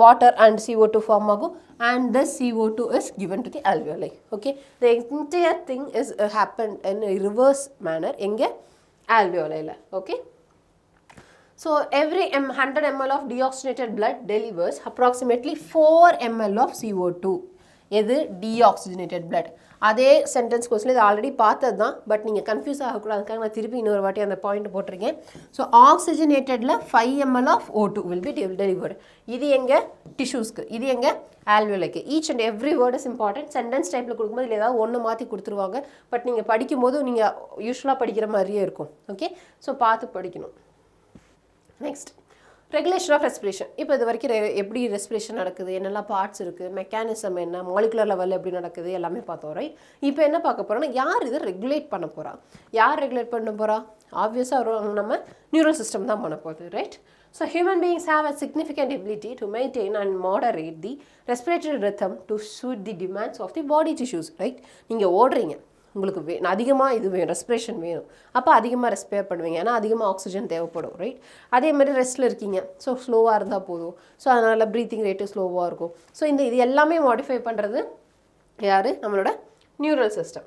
வாட்டர் அண்ட் CO2 ஃபார்ம் ஆகும். And the CO2 is given to the alveoli. Okay, the entire thing is happened in a reverse manner எங்கே? alveoli. Okay, so every 100 ml of deoxygenated blood delivers approximately 4 ml of CO2. எது? deoxygenated blood. அதே சென்டென்ஸ் கொஸ்டின் இது ஆல்ரெடி பார்த்தது தான், பட் நீங்கள் கன்ஃபியூஸ் ஆகக்கூடாதுக்காக நான் திருப்பி இன்னொரு வாட்டி அந்த பாயிண்ட் போட்டிருக்கேன். ஸோ ஆக்சிஜனேட்டடில் 5 ml of O2 will be delivered. இது எங்கே? டிஷ்யூஸ்க்கு. இது எங்கே? ஆல்வியோலைக்கு. Each and every word is important. Sentence டைப்பில் கொடுக்கும்போது இல்லை ஏதாவது ஒன்று மாற்றி கொடுத்துருவாங்க, பட் நீங்கள் படிக்கும்போது நீங்கள் யூஸ்வலாக படிக்கிற மாதிரியே இருக்கும். ஓகே, ஸோ பார்த்து படிக்கணும். Next, regulation of respiration. இப்போ இது வரைக்கும் எப்படி ரெஸ்பிரேஷன் நடக்குது, என்னெல்லாம் பார்ட்ஸ் இருக்குது, மெக்கானிசம் என்ன, மாலிகுலர் லெவலில் எப்படி நடக்குது எல்லாமே பார்த்தோம். ரைட், இப்போ என்ன பார்க்க போகிறோம்னா யார் இதை ரெகுலேட் பண்ண போகிறா? யார் ரெகுலேட் பண்ண போகிறா? ஆப்வியஸாக நம்ம நியூரல் சிஸ்டம் தான் பண்ண போகுது. Right, so human beings have a significant ability to maintain and moderate the respiratory rhythm to suit the demands of the body tissues. Right, நீங்கள் ஓடுறீங்க, உங்களுக்கு அதிகமாக இது வேணும், ரெஸ்பிரேஷன் வேணும், அப்போ அதிகமாக ரெஸ்பிரேட் பண்ணுவீங்க, ஏன்னா அதிகமாக ஆக்சிஜன் தேவைப்படும். ரைட், அதே மாதிரி ரெஸ்ட்டில் இருக்கீங்க, ஸோ ஸ்லோவாக இருந்தால் போதும், ஸோ அதனால் ப்ரீத்திங் ரேட்டு ஸ்லோவாக இருக்கும். ஸோ இது எல்லாமே மாடிஃபை பண்ணுறது யார்? நம்மளோட neural system.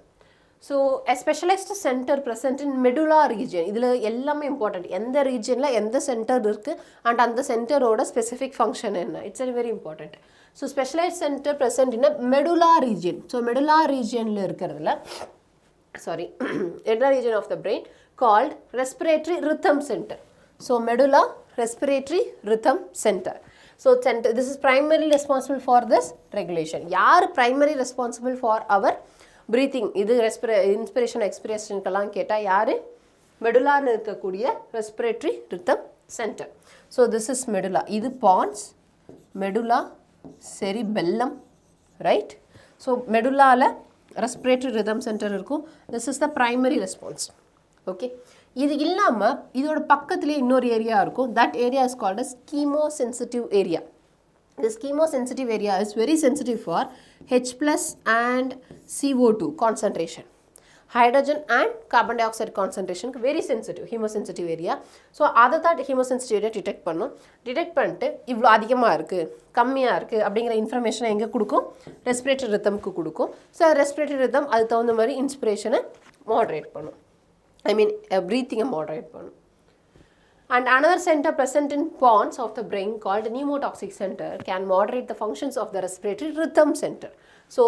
So a specialised centre present in medulla region. இதில் எல்லாமே இம்பார்ட்டண்ட், எந்த ரீஜனில் எந்த சென்டர் இருக்குது அண்ட் அந்த சென்டரோட ஸ்பெசிஃபிக் ஃபங்க்ஷன் என்ன, it's very important. So specialised centre present in medulla region. So medulla ரீஜியனில் இருக்கிறதுல medulla region of the brain called respiratory rhythm center. So medulla respiratory rhythm center. So this is primarily responsible for this regulation. Yaar primary responsible for our breathing? Idu inspiration expiration kalam ketta yaar? medulla nu irukkudiya respiratory rhythm center. So this is medulla. Idu pons, medulla, cerebellum, right? So medulla la respiratory rhythm center இருக்கும். This is the primary response. Okay, இது இல்லாமல் இதோட பக்கத்துலேயே இன்னொரு ஏரியா இருக்கும். That area is called as chemosensitive area. This chemosensitive area is very sensitive for H plus and CO2 concentration. Hydrogen and carbon dioxide concentration very sensitive, hemosensitive area. So அதை தான் hemosensitive area டிடெக்ட் பண்ணும். டிடெக்ட் பண்ணிட்டு இவ்வளோ அதிகமாக இருக்குது, கம்மியாக இருக்குது அப்படிங்கிற இன்ஃபர்மேஷனை எங்கே கொடுக்கும்? ரெஸ்பிரேட்டரி ரிதம்க்கு கொடுக்கும். ஸோ ரெஸ்பிரேட்டரி ரிதம் அதுக்கு தகுந்த மாதிரி இன்ஸ்பிரேஷனை மாடரேட் பண்ணும், ஐ மீன் ப்ரீத்திங்கை மாடரேட் பண்ணும். And another center present in pons of the brain called pneumotoxic center can moderate the functions of the respiratory rhythm center. So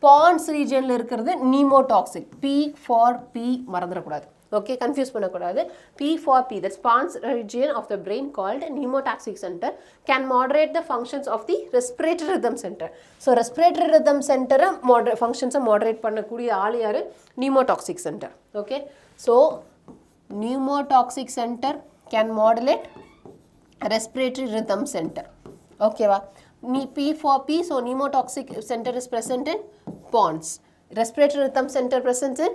pons regionல இருக்கிறது pneumotoxic. P for P மறந்துடக்கூடாது. Okay, confuse பண்ணக்கூடாது. P for P, that's pons region of the brain called pneumotoxic center can moderate the functions of the respiratory rhythm center. So respiratory rhythm center functions moderate பண்ணக்கூடிய ஆள் யாரு? Pneumotoxic center. Okay, so pneumotoxic center can modulate respiratory rhythm center. Okay va? P for P, so pneumotoxic center is present in pons. Respiratory rhythm center present in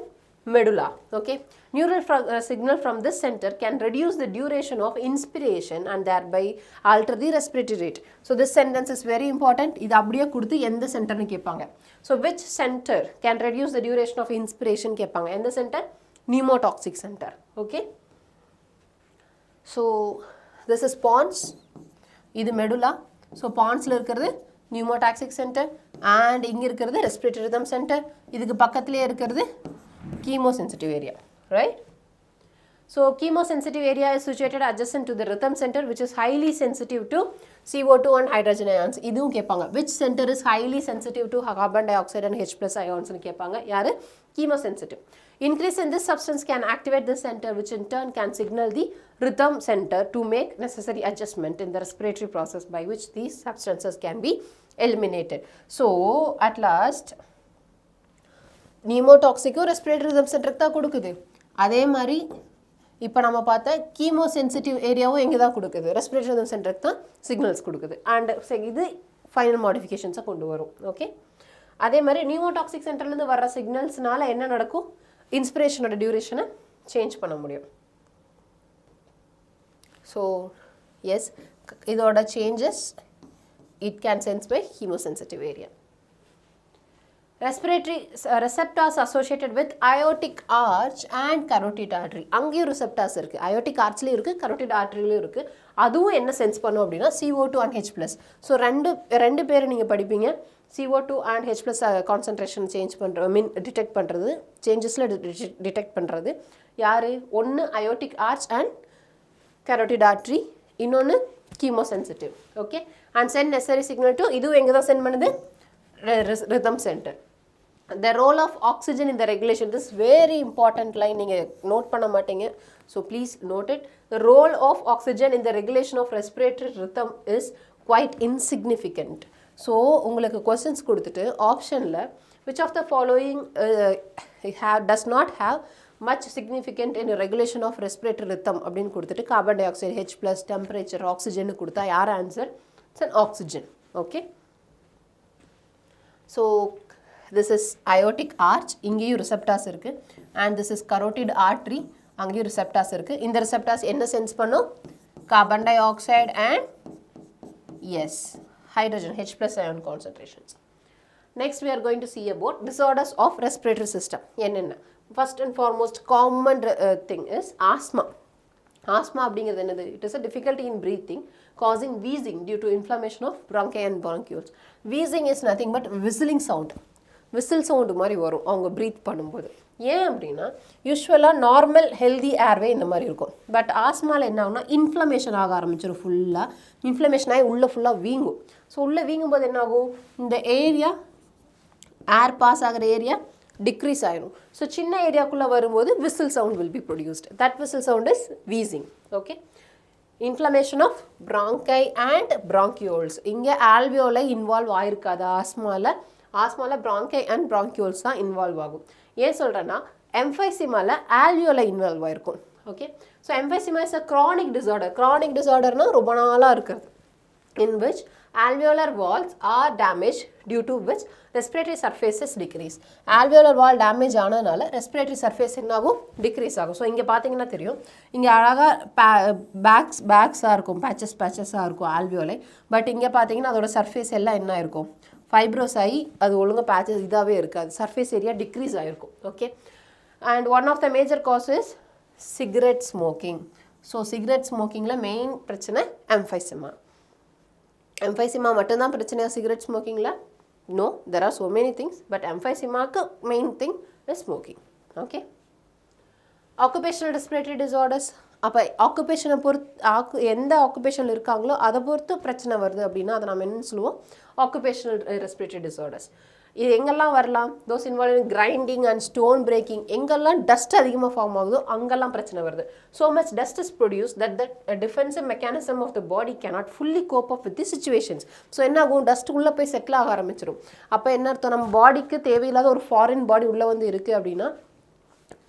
medulla. Okay, neural signal from this center can reduce the duration of inspiration and thereby alter the respiratory rate. So this sentence is very important. இது அப்படியே கொடுத்து எந்த சென்டர்னு கேட்பாங்க. So which center can reduce the duration of inspiration கேட்பாங்க. எந்த centre? Pneumotoxic center. Okay, so this is pons, இது medulla. So ponsல இருக்கிறது pneumotoxic center and இங்க இருக்கிறது respiratory rhythm center. இதுக்கு பக்கத்திலே இருக்கிறது chemosensitive area, right? So chemosensitive area is situated adjacent to the rhythm center which is highly sensitive to CO2 and hydrogen ions. இதுவும் கேட்பாங்க. Which center is highly sensitive to carbon dioxide and H+ ions னு கேட்பாங்க. யாரு? Chemosensitive. Increase in this substance can activate this center which in turn can signal the rhythm center to make necessary adjustment in the respiratory process by which these substances can be eliminated. So at last pneumotoxic respiratory rhythm center தான் கொடுக்குது. அதே மாதிரி இப்போ நம்ம பார்த்த கீமோசென்சிட்டிவ் ஏரியாவும் எங்கே தான் கொடுக்குது? ரெஸ்பிரேட்டரி ரிதம் சென்டருக்கு தான் சிக்னல்ஸ் கொடுக்குது அண்ட் இது ஃபைனல் மாடிஃபிகேஷன்ஸை கொண்டு வரும். ஓகே, அதே மாதிரி நியூமோடாக்சிக் சென்டர்லேருந்து வர்ற சிக்னல்ஸ்னால என்ன நடக்கும்? இன்ஸ்பிரேஷனோட டியூரேஷனை சேஞ்ச் பண்ண முடியும். ஸோ எஸ், இதோட changes it can sense by chemosensitive area. Respiratory receptors associated with aortic arch and carotid artery. அங்கேயும் receptors இருக்குது. aortic archலையும் இருக்குது, carotid arteryலையும் இருக்குது. அதுவும் என்ன சென்ஸ் பண்ணும் அப்படின்னா CO2 and H+. ஸோ ரெண்டு பேரை நீங்கள் படிப்பீங்க. CO2 and H+ concentration change பண்ணுற டிடெக்ட் பண்ணுறது, சேஞ்சஸில் டிடெக்ட் பண்ணுறது யார்? ஒன்று aortic arch and carotid artery, இன்னொன்று chemosensitive. Okay, and send necessary signal to இதுவும் எங்கே தான் சென்ட் பண்ணுது? Rhythm center. The role of oxygen in the regulation, this is very important line, நீங்கள் நோட் பண்ண மாட்டீங்க, so please note it. The role of oxygen in the regulation of respiratory rhythm is quite insignificant. So உங்களுக்கு questions கொடுத்துட்டு ஆப்ஷனில் which of the following does not have much significant in regulation of respiratory rhythm அப்படின்னு கொடுத்துட்டு carbon dioxide, H+, temperature, oxygen கொடுத்தா யார் answer? It's an oxygen. Okay, so this is aortic arch, இங்கேயும் receptors இருக்கு, and this is carotid artery, அங்கேயும் receptors இருக்கு. இந்த receptors என்ன சென்ஸ் பண்ணும்? carbon dioxide and yes, hydrogen, H+ ion concentrations. Next we are going to see about disorders of respiratory system. என்னென்ன? First and foremost common thing is asthma. Asthma அப்படிங்கிறது என்னது? It is a difficulty in breathing causing wheezing due to inflammation of bronchi and bronchioles. Wheezing is nothing but whistling sound. Whistle sound மாதிரி வரும் அவங்க ப்ரீத் பண்ணும்போது. ஏன் அப்படின்னா யூஸ்வலாக நார்மல் ஹெல்தி ஏர்வே இந்த மாதிரி இருக்கும். பட் ஆஸ்மாவில் என்ன ஆகும்னா இன்ஃப்ளமேஷன் ஆக ஆரம்பிச்சிடும். ஃபுல்லாக இன்ஃப்ளமேஷன் ஆகி உள்ளே ஃபுல்லாக வீங்கும். ஸோ உள்ளே வீங்கும்போது என்ன ஆகும்? இந்த ஏரியா ஏர் பாஸ் ஆகிற ஏரியா டிக்ரீஸ் ஆகிடும். ஸோ சின்ன ஏரியாக்குள்ளே வரும்போது whistle sound will be produced. That whistle sound is wheezing. Okay, inflammation of bronchi and bronchioles. இங்கே alveoli இன்வால்வ் ஆயிருக்காது ஆஸ்மாவில் bronchi and bronchioles தான் இன்வால்வ் ஆகும். ஏன் சொல்கிறேன்னா emphysemaல alveoli இன்வால்வ் ஆயிருக்கும். Okay, so emphysema is a chronic disorder. chronic disorderனா ரொம்ப நாளாக இருக்கிறது, in which alveolar walls are damaged due to which respiratory surfaces decrease. alveolar wall damage ஆனதுனால respiratory surface என்னாகும்? decrease ஆகும். ஸோ இங்கே பார்த்தீங்கன்னா தெரியும், இங்கே அழகாக பேக்ஸாக இருக்கும், பேச்சஸாக இருக்கும் alveoli. பட் இங்கே பார்த்தீங்கன்னா அதோட சர்ஃபேஸ் எல்லாம் என்ன இருக்கும்? ஃபைப்ரோஸ் ஆகி அது ஒழுங்காக பேச்சஸ் இதாகவே இருக்காது, சர்ஃபேஸ் ஏரியா டிக்ரீஸ் ஆகிருக்கும். Okay, and one of the major causes cigarette smoking. So cigarette ஸ்மோக்கிங்கில் மெயின் பிரச்சனை emphysema. emphysema மட்டும்தான் பிரச்சனையா சிகரெட் ஸ்மோக்கிங்கில்? No, there are so many things, but emphysemaக்கு main thing is smoking. Okay, occupational respiratory disorders. அப்போ ஆக்குபேஷனை பொறுத்து எந்த ஆக்குபேஷனில் இருக்காங்களோ அதை பொறுத்து பிரச்சனை வருது அப்படின்னா அதை நம்ம என்னன்னு சொல்லுவோம்? occupational respiratory disorders. இது எங்கெல்லாம் வரலாம்? those involved in grinding and stone breaking, எங்கெல்லாம் டஸ்ட் அதிகமாக ஃபார்ம் ஆகுதோ அங்கெல்லாம் பிரச்சனை வருது. so much dust is produced that the defensive mechanism of the body cannot fully cope up with the situations. so என்ன ஆகும்? டஸ்ட் உள்ளே போய் செட்டில் ஆக ஆரம்பிச்சிடும். அப்போ என்ன அர்த்தம்? நம்ம பாடிக்கு தேவையில்லாத ஒரு ஃபாரின் பாடி உள்ளே வந்து இருக்குது அப்படின்னா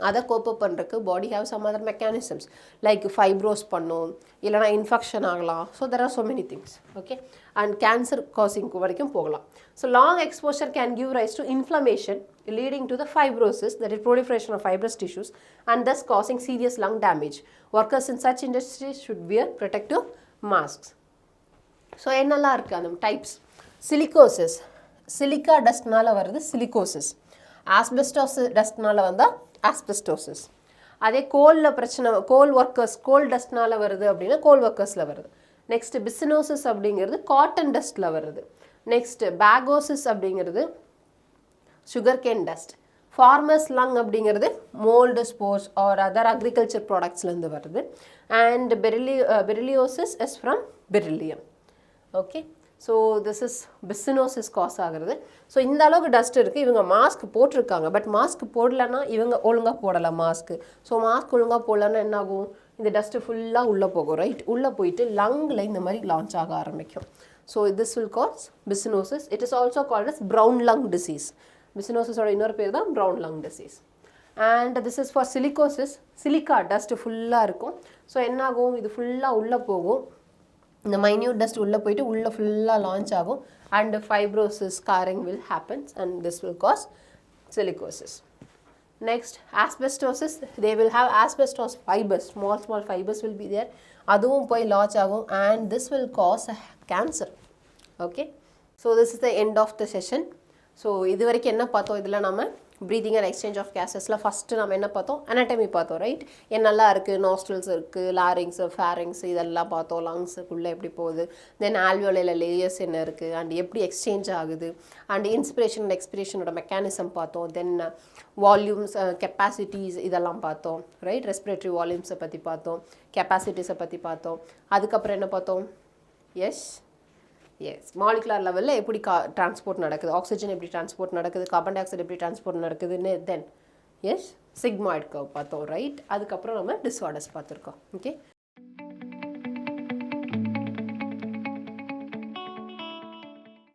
அதை கோப்பப் பண்ணுறதுக்கு body have some other mechanisms like fibrose பண்ணும், இல்லைனா இன்ஃபெக்ஷன் ஆகலாம். So there are so many things. Okay, and cancer காசிங்க்கு வரைக்கும் போகலாம். So long exposure can give rise to inflammation leading to the fibrosis, that is proliferation of fibrous tissues, and thus causing serious lung damage. Workers in such industries should wear protective masks. So என்னெல்லாம் இருக்குது அந்த டைப்ஸ்? சிலிகோசிஸ், சிலிக்கா டஸ்ட்னால வருது சிலிகோசிஸ். ஆஸ்பெஸ்டாஸ் டஸ்ட்னால வந்தால் ஆஸ்பெஸ்டோசிஸ். அதே கோலில் பிரச்சனை, கோல் ஒர்க்கர்ஸ், கோல் டஸ்ட்னால வருது அப்படின்னா கோல் ஒர்க்கர்ஸில் வருது. நெக்ஸ்ட் பிசினோசிஸ் அப்படிங்கிறது காட்டன் டஸ்ட்டில் வருது. நெக்ஸ்ட் பேகோசிஸ் அப்படிங்கிறது sugar cane dust. Farmer's lung அப்படிங்கிறது mould spores or other agriculture ப்ராடக்ட்ஸ்லேருந்து வருது. And berylliosis is from beryllium. Okay, so this is byssinosis cause ஆகிறது. ஸோ இந்த அளவுக்கு டஸ்ட் இருக்குது. இவங்க மாஸ்க் போட்டிருக்காங்க, பட் மாஸ்க் போடலைன்னா இவங்க ஒழுங்காக போடலை மாஸ்க்கு. ஸோ மாஸ்க் ஒழுங்காக போடலன்னா என்ன ஆகும்? இந்த டஸ்ட்டு ஃபுல்லாக உள்ளே போகும், ரைட்? உள்ளே போயிட்டு லங்கில் இந்த மாதிரி லான்ச் ஆக ஆரம்பிக்கும். So this will cause byssinosis. It is also called as brown lung disease. பிசினோசிஸோட இன்னொரு பேர் தான் brown lung disease. And this is for silicosis. Silica dust ஃபுல்லாக இருக்கும். ஸோ என்னாகும்? இது ஃபுல்லாக உள்ளே போகும், இந்த மைன்யூட் டஸ்ட் உள்ளே போயிட்டு உள்ளே ஃபுல்லாக லான்ச் ஆகும். And fibrosis, scarring will happens and this will cause silicosis. Next asbestosis. They will have asbestos fibres, small fibres will be there. அதுவும் போய் லான்ச் ஆகும் and this will cause cancer. Okay, so this is the end of the session. So இது வரைக்கும் என்ன பார்த்தோம்? இதில் நம்ம ப்ரீதிங் அண்ட் எக்ஸ்சேஞ்ச் ஆஃப் கேஸஸில் ஃபஸ்ட்டு நம்ம என்ன பார்த்தோம்? அனாட்டமி பார்த்தோம், ரைட்? என்னெல்லாம் இருக்குது? நாஸ்ட்ரல்ஸ் இருக்குது, லாரிங்ஸ், ஃபேரிங்ஸ், இதெல்லாம் பார்த்தோம். லங்ஸுக்குள்ளே எப்படி போகுது, தென் ஆல்வியோலையில் லேயர்ஸ் என்ன இருக்குது அண்ட் எப்படி எக்ஸ்சேஞ்ச் ஆகுது, அண்ட் இன்ஸ்பிரேஷன் அண்ட் எக்ஸ்பிரேஷனோட மெக்கானிசம் பார்த்தோம். தென் வால்யூம்ஸ், கெப்பாசிட்டிஸ் இதெல்லாம் பார்த்தோம், ரைட்? ரெஸ்பிரேட்டரி வால்யூம்ஸை பற்றி பார்த்தோம், கெப்பாசிட்டிஸை பற்றி பார்த்தோம். அதுக்கப்புறம் என்ன பார்த்தோம்? எஸ், மாலிகுலர் லெவலில் எப்படி டிரான்ஸ்போர்ட் நடக்குது, ஆக்சிஜன் எப்படி டிரான்ஸ்போர்ட் நடக்குது, கார்பன் டை ஆக்சைடு எப்படி டிரான்ஸ்போர்ட் நடக்குதுன்னு. தென் சிக்மாய்ட் கர்வ் பார்த்தோம், ரைட்? அதுக்கப்புறம் நம்ம டிஸார்டர்ஸ் பார்த்துருக்கோம். ஓகே.